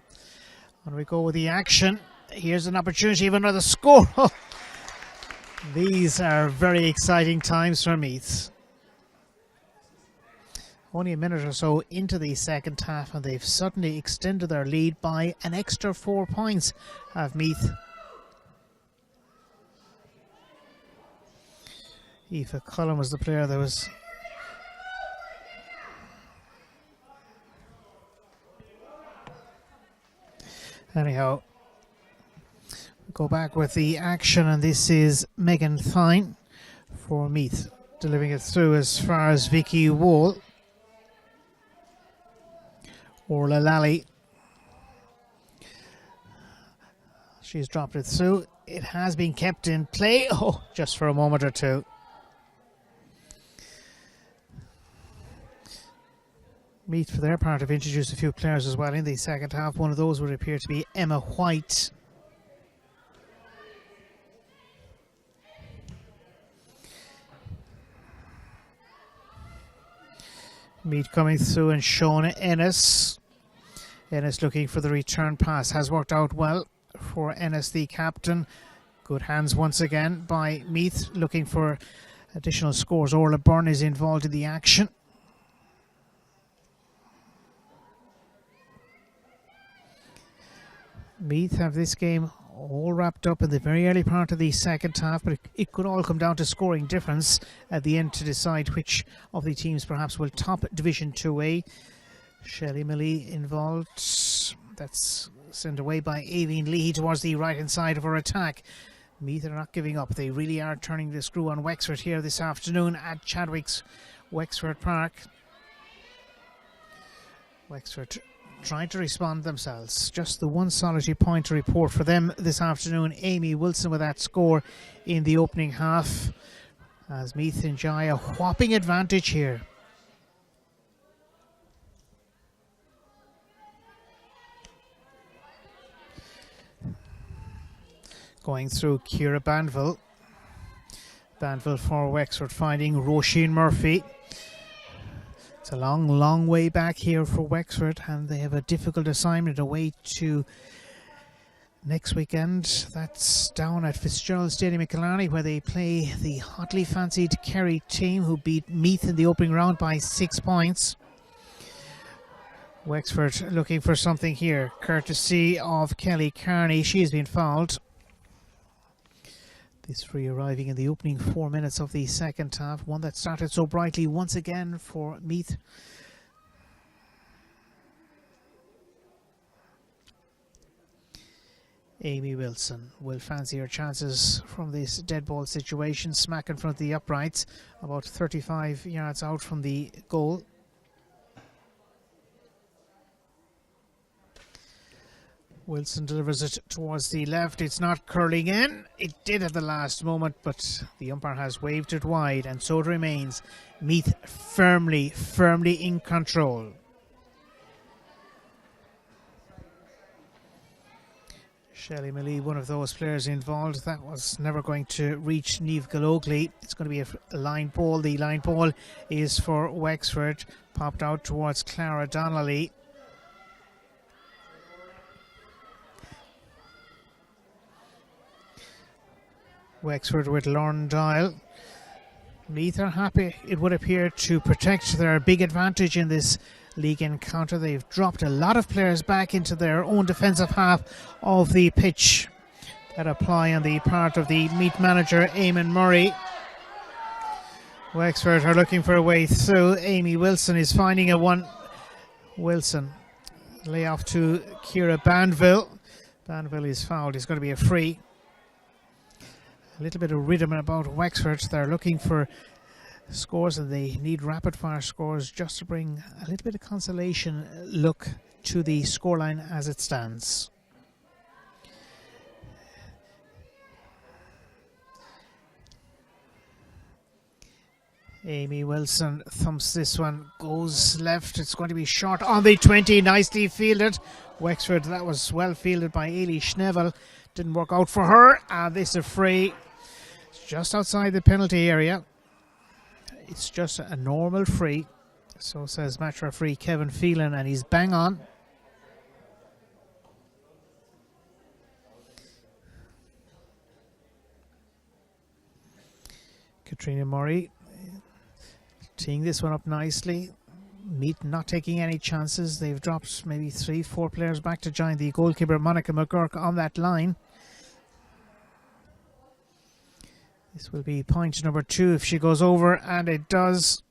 And we go with the action. Here's an opportunity of another score. These are very exciting times for Meath. Only a minute or so into the second half, and they've suddenly extended their lead by an extra 4 points, have Meath. Aoife Cullen was the player that was... Anyhow, go back with the action, and this is Megan Thine for Meath, delivering it through as far as Vicky Wall. Orla Lally. She's dropped it through. It has been kept in play. Oh, just for a moment or two. Meath, for their part, have introduced a few players as well in the second half. One of those would appear to be Emma White. Meath coming through, and Shona Ennis. Ennis looking for the return pass. Has worked out well for Ennis, the captain. Good hands once again by Meath, looking for additional scores. Orla Byrne is involved in the action. Meath have this game all wrapped up in the very early part of the second half, but it could all come down to scoring difference at the end to decide which of the teams perhaps will top Division 2A. Shelley Millie involved. That's sent away by Aveen Leahy towards the right hand side of her attack. Meath are not giving up. They really are turning the screw on Wexford here this afternoon at Chadwick's Wexford Park. Wexford trying to respond themselves. Just the one solitary point to report for them this afternoon. Amy Wilson with that score in the opening half, as Meath enjoy a whopping advantage here. Going through Ciara Banville. Banville for Wexford, finding Roisin Murphy. It's a long, long way back here for Wexford, and they have a difficult assignment away to next weekend. That's down at Fitzgerald Stadium in Killarney, where they play the hotly fancied Kerry team, who beat Meath in the opening round by 6 points. Wexford looking for something here, courtesy of Kelly Carney. She has been fouled. This free arriving in the opening 4 minutes of the second half. One that started so brightly once again for Meath. Amy Wilson will fancy her chances from this dead ball situation, smack in front of the uprights, about 35 yards out from the goal. Wilson delivers it towards the left. It's not curling in. It did at the last moment, but the umpire has waved it wide, and so it remains. Meath firmly in control. Shelley Millie, one of those players involved, that was never going to reach Niamh Galogly. It's going to be a line ball. The line ball is for Wexford, popped out towards Clara Donnelly. Wexford with Lauren Doyle. Meath are happy, it would appear, to protect their big advantage in this league encounter. They've dropped a lot of players back into their own defensive half of the pitch. That apply on the part of the Meath manager, Eamon Murray. Wexford are looking for a way through. Amy Wilson is finding a one. Wilson, lay off to Ciara Banville. Banville is fouled. It's going to be a free. A little bit of rhythm about Wexford. They're looking for scores, and they need rapid fire scores just to bring a little bit of consolation look to the scoreline as it stands. Amy Wilson thumps this one, goes left. It's going to be short on the 20, nicely fielded. Wexford, that was well fielded by Ailey Schnevel. Didn't work out for her, and this is a free. It's just outside the penalty area. It's just a normal free. So says match referee Kevin Phelan, and he's bang on. Katrina Murray teeing this one up nicely. Meath not taking any chances. They've dropped maybe 3-4 players back to join the goalkeeper Monica McGurk on that line. This will be point number 2 if she goes over, and it does.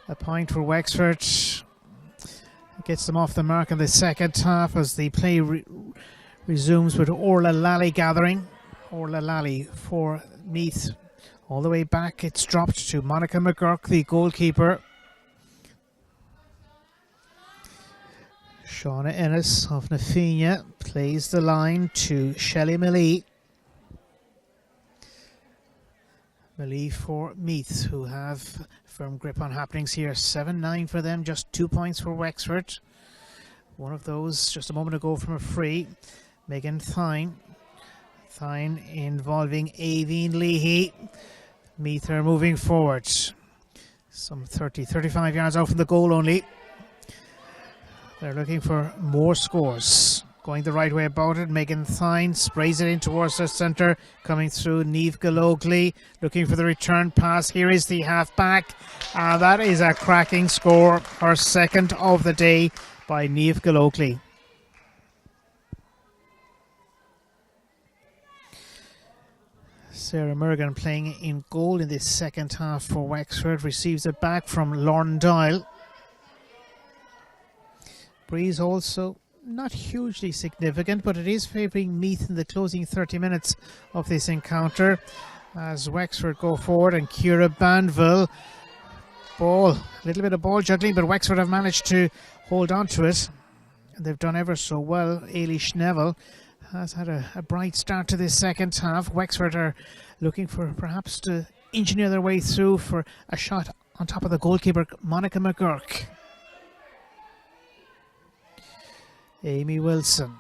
A point for Wexford. It gets them off the mark in the second half as the play resumes with Orla Lally gathering. Orla Lally for Meath. All the way back, it's dropped to Monica McGurk, the goalkeeper. Shauna Ennis of Nafina plays the line to Shelley Millie. Millie for Meath, who have firm grip on happenings here. 7-9 for them, just 2 points for Wexford. One of those just a moment ago from a free. Megan Thine. Thine involving Aveen Leahy. Meath are moving forward. Some 35 yards out from the goal only. They're looking for more scores. Going the right way about it. Megan Thine sprays it in towards the centre. Coming through Niamh Galogly. Looking for the return pass. Here is the half-back. That is a cracking score. Her second of the day by Niamh Galogly. Sarah Merrigan playing in goal in this second half for Wexford. Receives it back from Lauren Doyle. Breeze also not hugely significant, but it is favouring Meath in the closing 30 minutes of this encounter as Wexford go forward, and Ciara Banville. Ball, a little bit of ball juggling, but Wexford have managed to hold on to it. And they've done ever so well. Ailey Schnevel has had a bright start to this second half. Wexford are looking for perhaps to engineer their way through for a shot on top of the goalkeeper, Monica McGurk. Amy Wilson.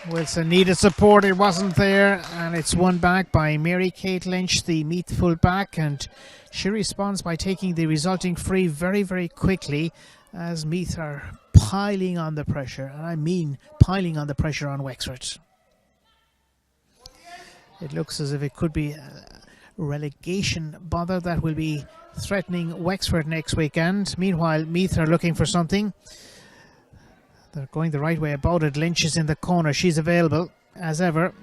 Wilson needed support, it wasn't there, and it's won back by Mary Kate Lynch, the Meath full-back, and she responds by taking the resulting free very, very quickly as Meath are piling on the pressure, and I mean piling on the pressure on Wexford. It looks as if it could be a relegation bother that will be threatening Wexford next weekend. Meanwhile, Meath are looking for something. They're going the right way about it. Lynch is in the corner. She's available as ever.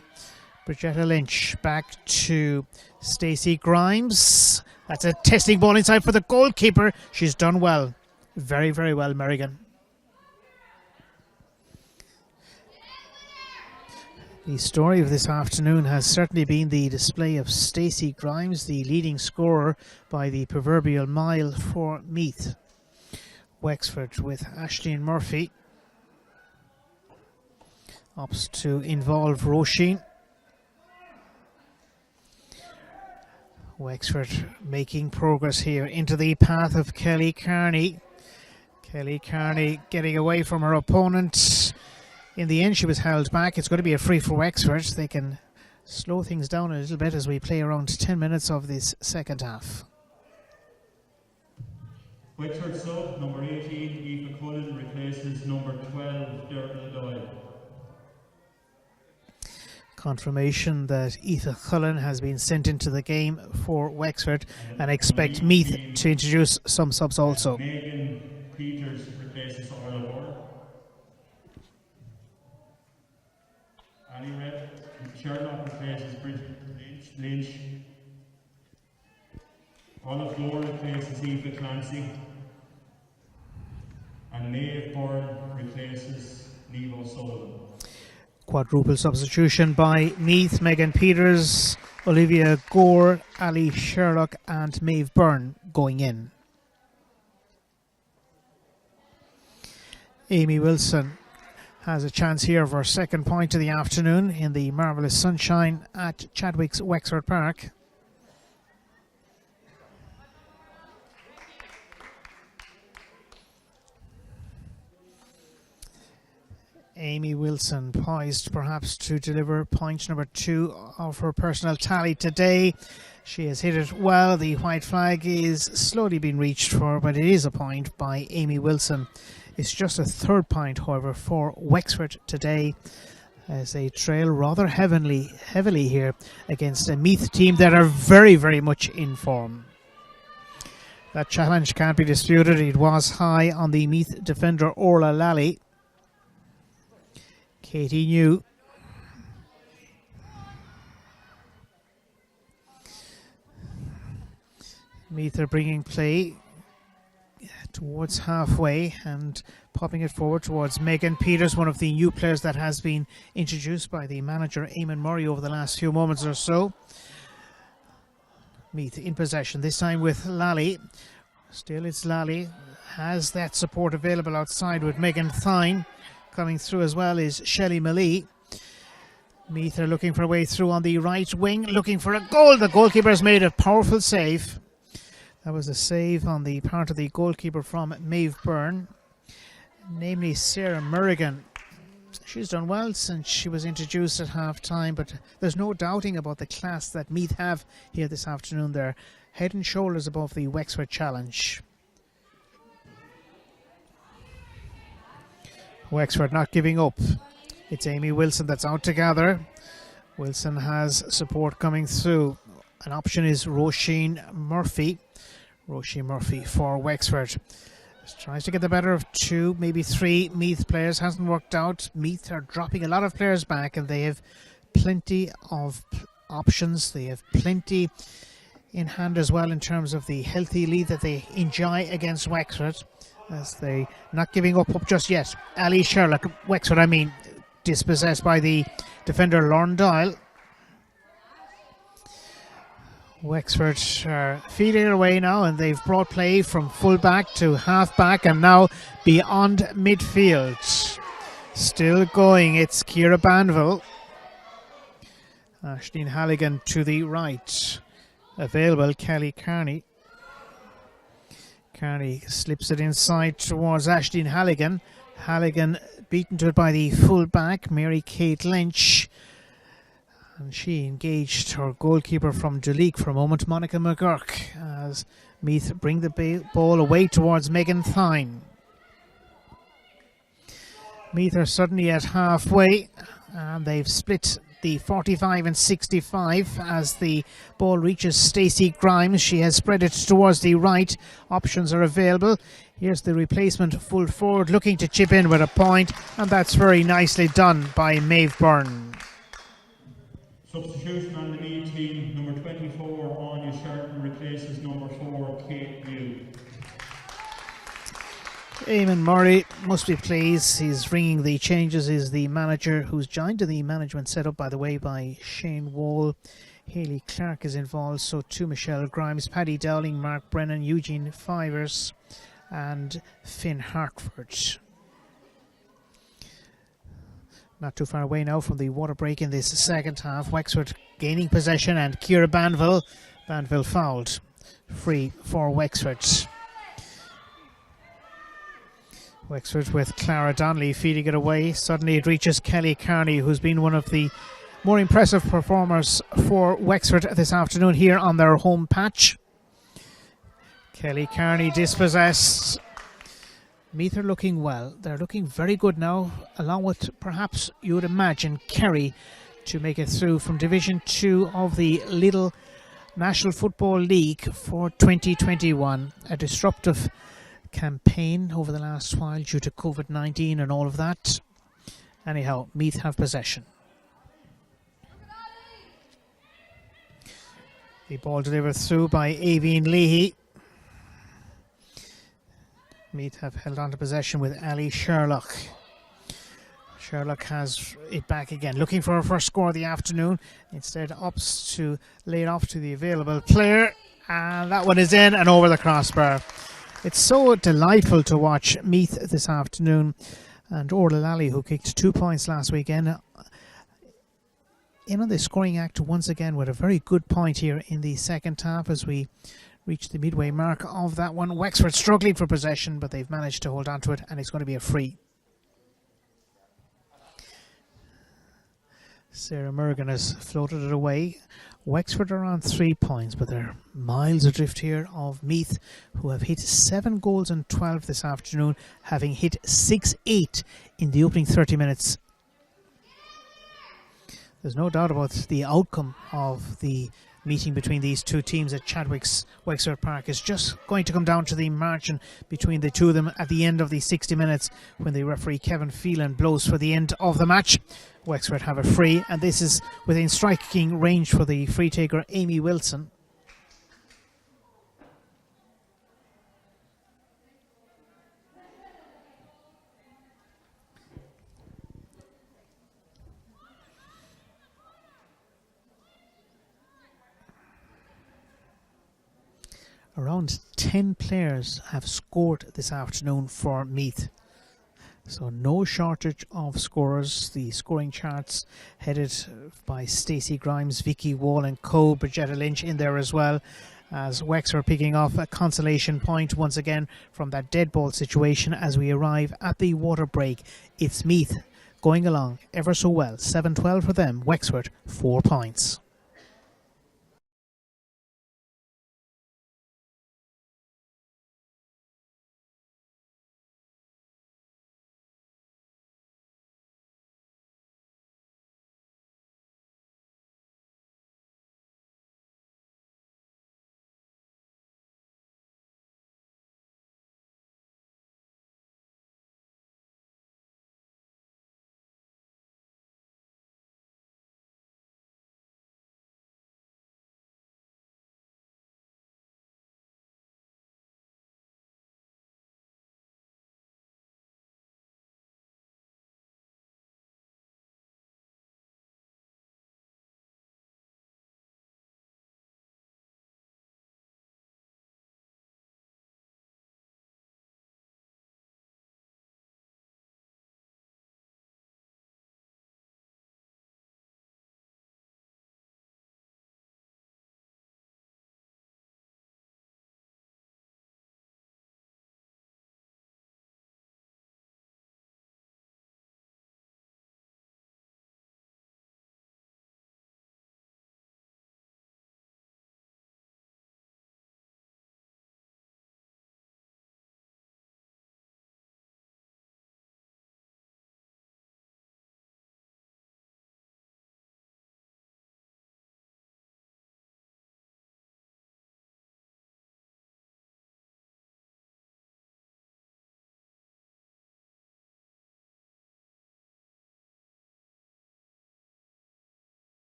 Bridgetta Lynch back to Stacey Grimes. That's a testing ball inside for the goalkeeper. She's done well. Very, very well, Merrigan. The story of this afternoon has certainly been the display of Stacey Grimes, the leading scorer by the proverbial mile for Meath. Wexford with Aisling Murphy opts to involve Roisin. Wexford making progress here into the path of Kelly Carney. Kelly Carney getting away from her opponent. In the end, she was held back. It's going to be a free for Wexford. They can slow things down a little bit as we play around 10 minutes of this second half. Wexford sub number 18, Aoife Cullen, replaces number 12, Derek Doyle. Confirmation that Aoife Cullen has been sent into the game for Wexford, and expect Meath to introduce some subs also. Megan Peters replaces Orla Ward. Ali Red, Sherlock replaces Bridget Lynch. Olive Moore replaces Aoife Clancy. And Maeve Byrne replaces Niamh O'Sullivan. Quadruple substitution by Meath: Megan Peters, Olivia Gore, Ali Sherlock and Maeve Byrne going in. Amy Wilson has a chance here for her second point of the afternoon in the marvellous sunshine at Chadwick's Wexford Park. Amy Wilson poised perhaps to deliver point number 2 of her personal tally today. She has hit it well. The white flag is slowly being reached for, but it is a point by Amy Wilson. It's just a third point, however, for Wexford today, as they trail rather heavily here against a Meath team that are very, very much in form. That challenge can't be disputed. It was high on the Meath defender Orla Lally. Katie New. Meath are bringing play towards halfway and popping it forward towards Megan Peters, one of the new players that has been introduced by the manager Eamon Murray over the last few moments or so. Meath in possession, this time with Lally. Still it's Lally, has that support available outside with Megan Thine. Coming through as well is Shelley Malee. Meath are looking for a way through on the right wing, looking for a goal. The goalkeeper has made a powerful save. That was a save on the part of the goalkeeper from Maeve Byrne, namely Sarah Murrigan. She's done well since she was introduced at half-time, but there's no doubting about the class that Meath have here this afternoon. They're head and shoulders above the Wexford challenge. Wexford not giving up. It's Amy Wilson that's out to gather. Wilson has support coming through. An option is Roisin Murphy. Roisin Murphy for Wexford. Tries to get the better of 2, maybe 3 Meath players. Hasn't worked out. Meath are dropping a lot of players back, and they have plenty of options. They have plenty in hand as well in terms of the healthy lead that they enjoy against Wexford, as they not giving up just yet. Ali Sherlock, Wexford dispossessed by the defender Lauren Doyle. Wexford are feeding their way now, and they've brought play from full-back to half-back and now beyond midfield. Still going, it's Ciara Banville. Aisling Halligan to the right. Available, Kelly Carney. Carney slips it inside towards Aisling Halligan. Halligan beaten to it by the full-back, Mary-Kate Lynch. And she engaged her goalkeeper from Duleek for a moment, Monica McGurk, as Meath bring the ball away towards Megan Thine. Meath are suddenly at halfway, and they've split the 45 and 65 as the ball reaches Stacey Grimes. She has spread it towards the right. Options are available. Here's the replacement full forward looking to chip in with a point, and that's very nicely done by Maeve Byrne. Substitution on the Meath team, number 24, Anya Sherton, replaces number 4, Kate New. Eamon Murray must be pleased. He's ringing the changes. Is the manager, who's joined in the management set up, by the way, by Shane Wall. Hayley Clark is involved, so too Michelle Grimes, Paddy Dowling, Mark Brennan, Eugene Fivers and Finn Hartford. Not too far away now from the water break in this second half. Wexford gaining possession, and Ciara Banville fouled. Free for Wexford. Wexford with Clara Donnelly feeding it away. Suddenly it reaches Kelly Carney, who's been one of the more impressive performers for Wexford this afternoon here on their home patch. Kelly Carney dispossessed. Meath are looking well. They're looking very good now, along with perhaps you would imagine Kerry to make it through from Division 2 of the Lidl National Football League for 2021. A disruptive campaign over the last while due to COVID-19 and all of that. Anyhow, Meath have possession. The ball delivered through by Aveen Leahy. Meath have held on to possession with Ali Sherlock. Sherlock has it back again, looking for her first score of the afternoon. Instead opts to lay it off to the available player, and that one is in and over the crossbar. It's so delightful to watch Meath this afternoon, and Orla Lally, who kicked 2 points last weekend, in on the scoring act once again with a very good point here in the second half as we reach the midway mark of that one. Wexford struggling for possession, but they've managed to hold on to it, and it's going to be a free. Sarah Mergen has floated it away. Wexford are on 3 points, but they're miles adrift here of Meath, who have hit 7 goals and 12 this afternoon, having hit 6-8 in the opening 30 minutes. There's no doubt about the outcome of the meeting between these two teams at Chadwick's Wexford Park is just going to come down to the margin between the two of them at the end of the 60 minutes when the referee Kevin Phelan blows for the end of the match. Wexford have a free, and this is within striking range for the free taker Amy Wilson. Around 10 players have scored this afternoon for Meath. So no shortage of scorers. The scoring charts headed by Stacey Grimes, Vicky Wall and co. Bridgetta Lynch in there as well, as Wexford picking off a consolation point once again from that dead ball situation as we arrive at the water break. It's Meath going along ever so well. 7-12 for them. Wexford 4 points.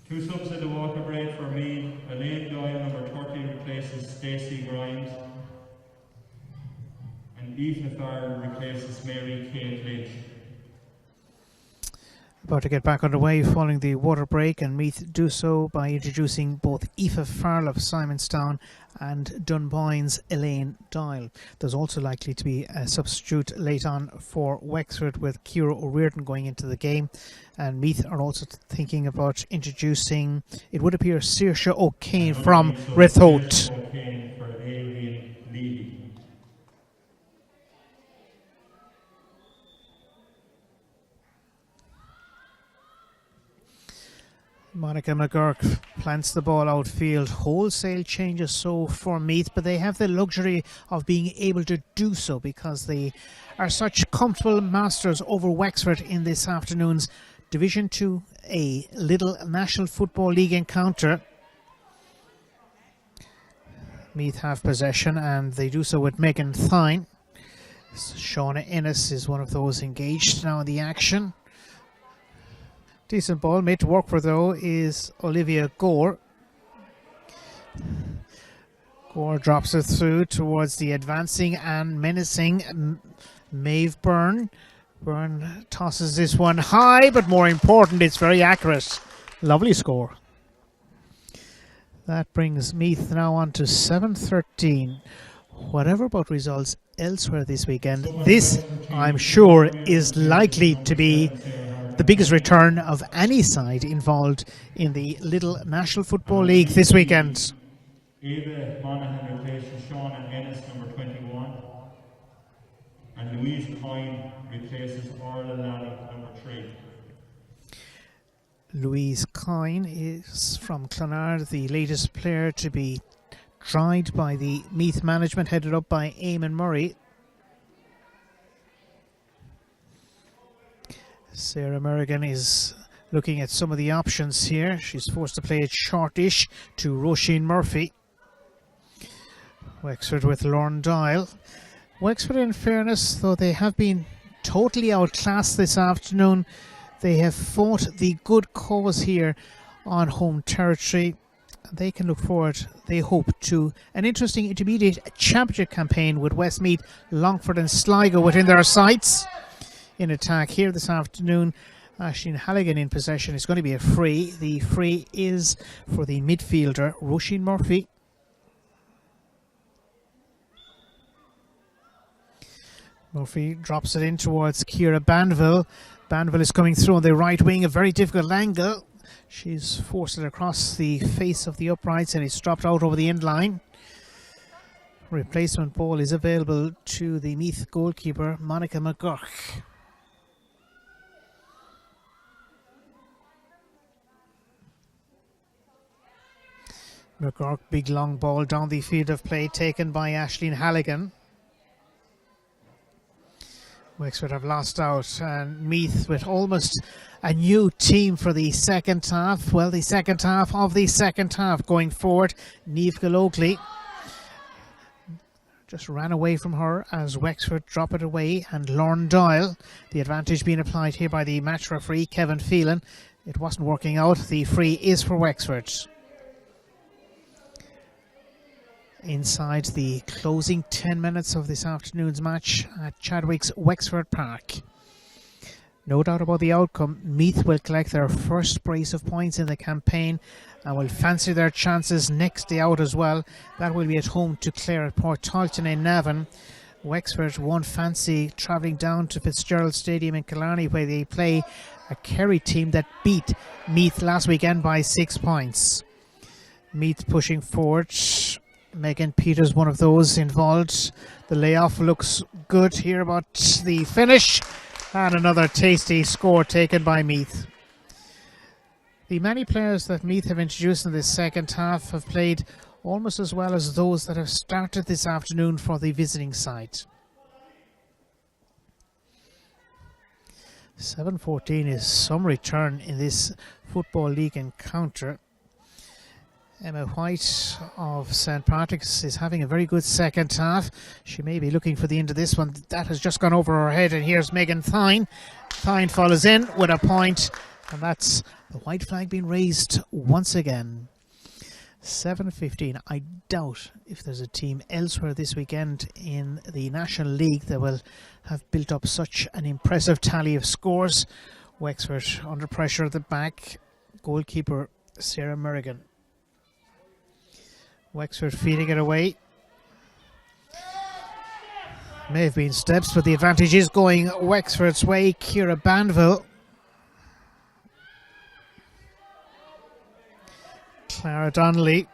Two subs at the water break for Meath. Elaine Doyle, number 30, replaces Stacey Grimes. And Aoife Farrell replaces Mary Kate Lynch. About to get back underway following the water break, and Meath do so by introducing both Aoife Farrell of Simonstown and Dunboyne's Elaine Doyle. There's also likely to be a substitute late on for Wexford, with Ciara O'Riordan going into the game. And Meath are also thinking about introducing, it would appear, Saoirse O'Kane from Rithote. O'Kane for Adrian Levy. Monica McGurk plants the ball outfield. Wholesale changes so for Meath, but they have the luxury of being able to do so because they are such comfortable masters over Wexford in this afternoon's Division 2A Lidl National Football League encounter. Meath have possession, and they do so with Megan Thine. Shauna Ennis is one of those engaged now in the action. Decent ball made to work for, though, is Olivia Gore. Gore drops it through towards the advancing and menacing Maeve Byrne. Byrne tosses this one high, but more important, it's very accurate. Lovely score. That brings Meath now on to 7-13. Whatever about results elsewhere this weekend, this, I'm sure, is likely to be the biggest return of any side involved in the Lidl National Football League this weekend. Ava Monaghan replaces Shauna Ennis, number 21. And Louise Coyne replaces Orla Lally, number 3. Louise Coyne is from Clonard, the latest player to be tried by the Meath management, headed up by Eamon Murray. Sarah Merrigan is looking at some of the options here. She's forced to play it shortish to Roisin Murphy. Wexford with Lauren Doyle. Wexford, in fairness, though they have been totally outclassed this afternoon, they have fought the good cause here on home territory. They can look forward, they hope, to an interesting intermediate championship campaign with Westmeath, Longford and Sligo within their sights. In attack here this afternoon, Aisling Halligan in possession. It's going to be a free. The free is for the midfielder, Roisin Murphy. Murphy drops it in towards Ciara Banville. Banville is coming through on the right wing, a very difficult angle. She's forced it across the face of the uprights, and it's dropped out over the end line. Replacement ball is available to the Meath goalkeeper, Monica McGurk. McGurk, big long ball down the field of play, taken by Aisling Halligan. Wexford have lost out, and Meath with almost a new team for the second half. Well, the second half of the second half going forward. Niamh Gallogly just ran away from her as Wexford drop it away, and Lauren Doyle, the advantage being applied here by the match referee, Kevin Phelan. It wasn't working out. The free is for Wexford. Inside the closing 10 minutes of this afternoon's match at Chadwick's Wexford Park. No doubt about the outcome. Meath will collect their first brace of points in the campaign and will fancy their chances next day out as well. That will be at home to Clare at Port Talton in Navan. Wexford won't fancy travelling down to Fitzgerald Stadium in Killarney, where they play a Kerry team that beat Meath last weekend by 6 points. Meath pushing forward. Megan Peters, one of those involved. The layoff looks good here about the finish. And another tasty score taken by Meath. The many players that Meath have introduced in this second half have played almost as well as those that have started this afternoon for the visiting side. 7-14 is some return in this Football League encounter. Emma White of St. Patrick's is having a very good second half. She may be looking for the end of this one. That has just gone over her head, and here's Megan Thine. Thine follows in with a point, And that's the white flag being raised once again. 7:15. I doubt if there's a team elsewhere this weekend in the National League that will have built up such an impressive tally of scores. Wexford under pressure at the back. Goalkeeper Sarah Merrigan. Wexford feeding it away. May have been steps, but the advantage is going Wexford's way. Ciara Banville. Clara Donnelly.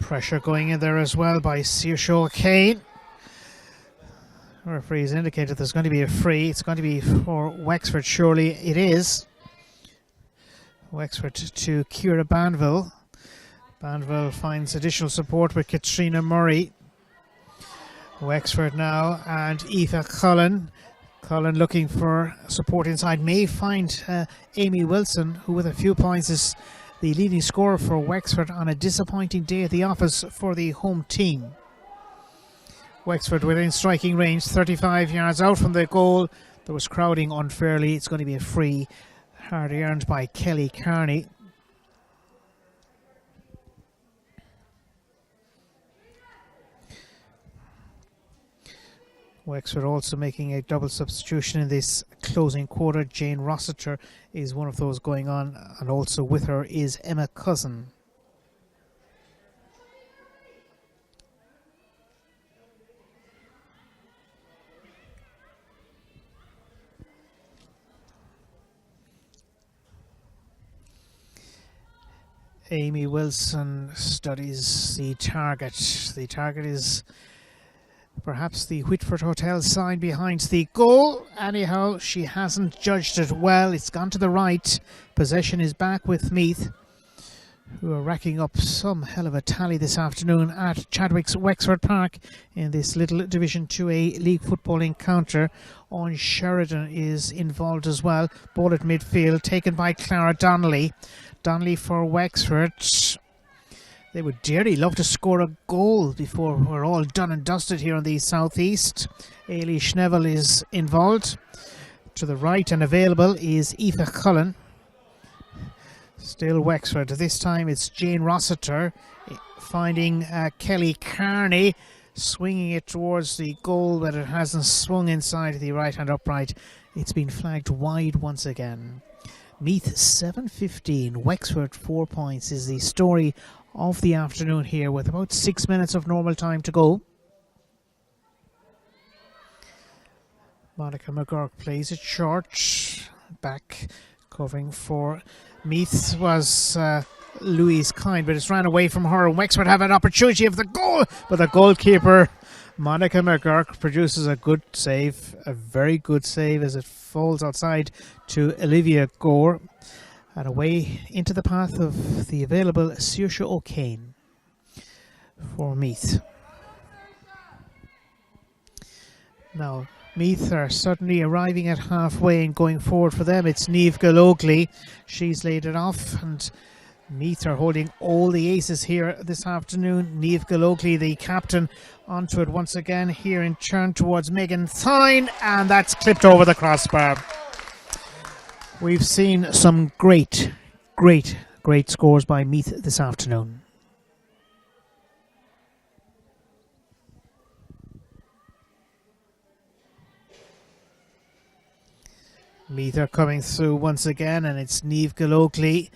Pressure going in there as well by Saoirse O'Kane. The referee's indicated there's going to be a free. It's going to be for Wexford, surely it is. Wexford to Ciara Banville. Banville finds additional support with Katrina Murray. Wexford now and Aoife Cullen. Cullen looking for support inside. May find Amy Wilson, who with a few points is the leading scorer for Wexford on a disappointing day at the office for the home team. Wexford within striking range, 35 yards out from the goal. There was crowding unfairly. It's going to be a free, hardly earned by Kelly Carney. Wexford also making a double substitution in this closing quarter. Jane Rossiter is one of those going on, and also with her is Emma Cousin. Amy Wilson studies the target. The target is perhaps the Whitford Hotel sign behind the goal. Anyhow, she hasn't judged it well. It's gone to the right. Possession is back with Meath, who are racking up some hell of a tally this afternoon at Chadwick's Wexford Park in this little Division 2A League football encounter. Owen Sheridan is involved as well. Ball at midfield taken by Clara Donnelly. Donnelly for Wexford. They would dearly love to score a goal before we're all done and dusted here in the southeast. Ailey Schnevel is involved. To the right and available is Aoife Cullen. Still Wexford. This time it's Jane Rossiter finding Kelly Carney, swinging it towards the goal, but it hasn't swung inside the right-hand upright. It's been flagged wide once again. Meath 7:15, Wexford 4 points is the story of the afternoon here, with about 6 minutes of normal time to go. Monica McGurk plays it short. Back covering for Meath was Louise Kind, but it's ran away from her. Wexford have an opportunity of the goal, but the goalkeeper Monica McGurk produces a good save, a very good save, as it falls outside to Olivia Gore and away into the path of the available Saoirse O'Kane for Meath. Now, Meath are suddenly arriving at halfway and going forward for them. It's Niamh Gallogly. She's laid it off, and Meath are holding all the aces here this afternoon. Niamh Gallogly, the captain, onto it once again here in turn towards Megan Thine, and that's clipped over the crossbar. We've seen some great scores by Meath this afternoon. Meath are coming through once again, and it's Niamh Gallogly.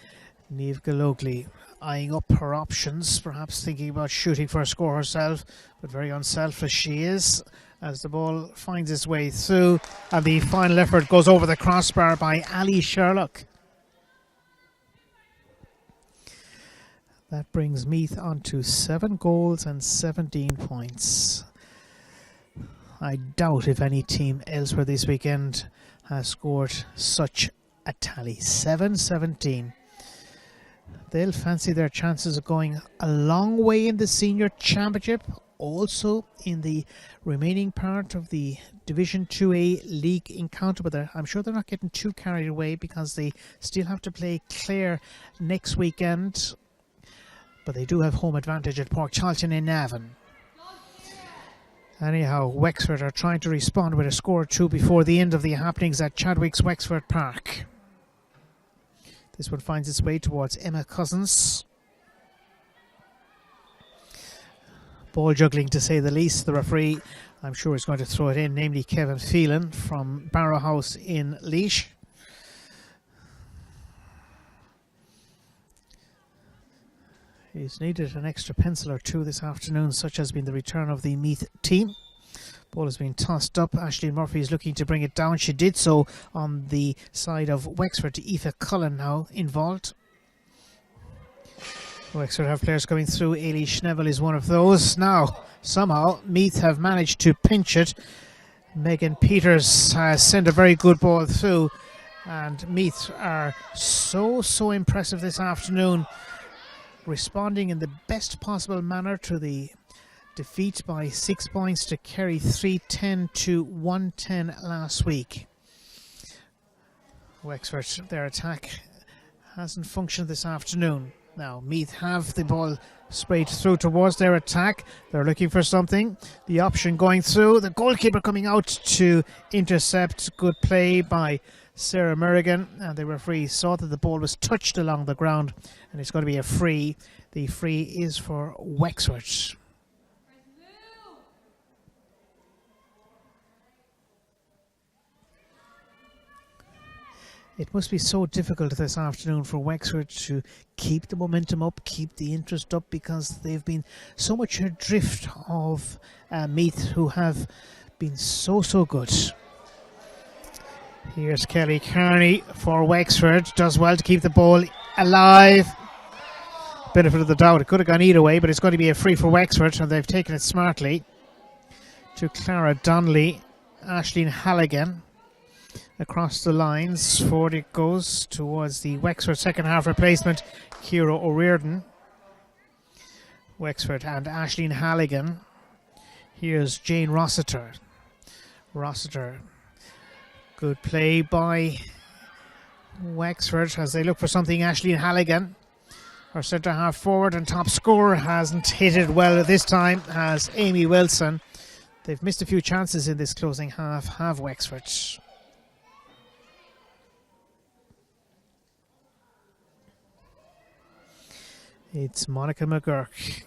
Niamh Gallogly eyeing up her options, perhaps thinking about shooting for a score herself, but very unselfish she is, as the ball finds its way through, and the final effort goes over the crossbar by Ali Sherlock. That brings Meath on to 7 goals and 17 points. I doubt if any team elsewhere this weekend has scored such a tally. 7-17. They'll fancy their chances of going a long way in the senior championship, also in the remaining part of the Division 2A league encounter, but I'm sure they're not getting too carried away because they still have to play Clare next weekend, but they do have home advantage at Port Charlton in Navan. Anyhow, Wexford are trying to respond with a score or two before the end of the happenings at Chadwick's Wexford Park. This one finds its way towards Emma Cousins. Ball juggling, to say the least. The referee, I'm sure, is going to throw it in, namely Kevin Phelan from Barrow House in Laois. He's needed an extra pencil or two this afternoon, such has been the return of the Meath team. Ball has been tossed up. Aisling Murphy is looking to bring it down. She did so on the side of Wexford. Aoife Cullen now involved. Wexford have players coming through. Ailey Schnevel is one of those. Now, somehow, Meath have managed to pinch it. Megan Peters has sent a very good ball through. And Meath are so impressive this afternoon, responding in the best possible manner to the defeat by 6 points to Kerry, 310 to 110 last week. Wexford, their attack hasn't functioned this afternoon. Now, Meath have the ball sprayed through towards their attack. They're looking for something. The option going through. The goalkeeper coming out to intercept. Good play by Sarah Merrigan. And the referee saw that the ball was touched along the ground. And it's going to be a free. The free is for Wexford. It must be so difficult this afternoon for Wexford to keep the momentum up, keep the interest up, because they've been so much adrift of Meath, who have been so good. Here's Kelly Kearney for Wexford. Does well to keep the ball alive. Benefit of the doubt. It could have gone either way, but it's going to be a free for Wexford, and they've taken it smartly. To Clara Donnelly, Aisling Halligan. Across the lines, forward it goes towards the Wexford second half replacement, Ciara O'Riordan. Wexford and Aisling Halligan. Here's Jane Rossiter. Good play by Wexford as they look for something. Aisling Halligan, our centre half forward and top scorer, hasn't hit it well this time as Amy Wilson. They've missed a few chances in this closing half, have Wexford. It's Monica McGurk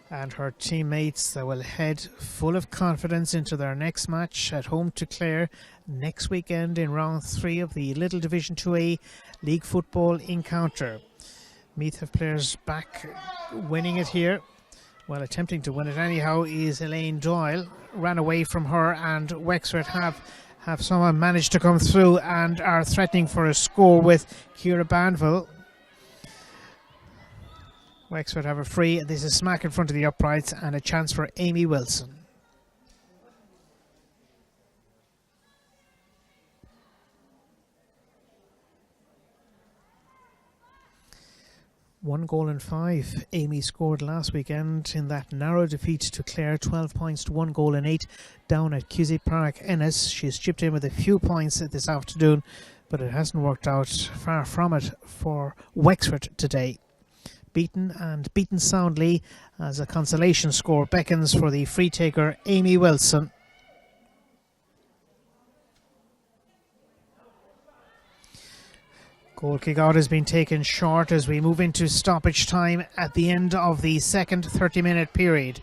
and her teammates that will head full of confidence into their next match at home to Clare next weekend in round 3 of the Lidl Division 2A League Football encounter. Meath have players back winning it here. Well, attempting to win it anyhow is Elaine Doyle. Ran away from her, and Wexford have someone managed to come through and are threatening for a score with Ciara Banville. Wexford have a free. This is smack in front of the uprights and a chance for Amy Wilson. One goal and 5. Amy scored last weekend in that narrow defeat to Clare, 12 points to 1 goal and 8 down at Cusack Park, Ennis. She's chipped in with a few points this afternoon, but it hasn't worked out. Far from it for Wexford today. Beaten soundly as a consolation score beckons for the free taker Amy Wilson. Goal kick out has been taken short as we move into stoppage time at the end of the second 30-minute period.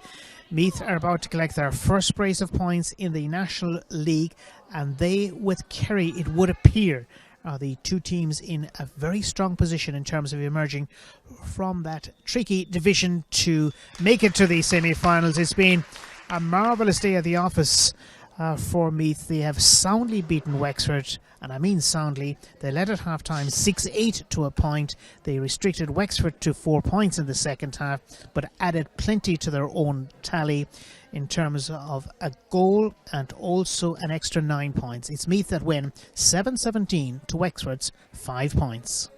Meath are about to collect their first brace of points in the National League, and they, with Kerry, it would appear, are the two teams in a very strong position in terms of emerging from that tricky division to make it to the semi-finals. It's been a marvellous day at the office for Meath. They have soundly beaten Wexford, and I mean soundly. They led at half-time 6-8 to a point. They restricted Wexford to 4 points in the second half, but added plenty to their own tally in terms of a goal and also an extra 9 points. It's Meath that win 7-17 to Wexford's 5 points.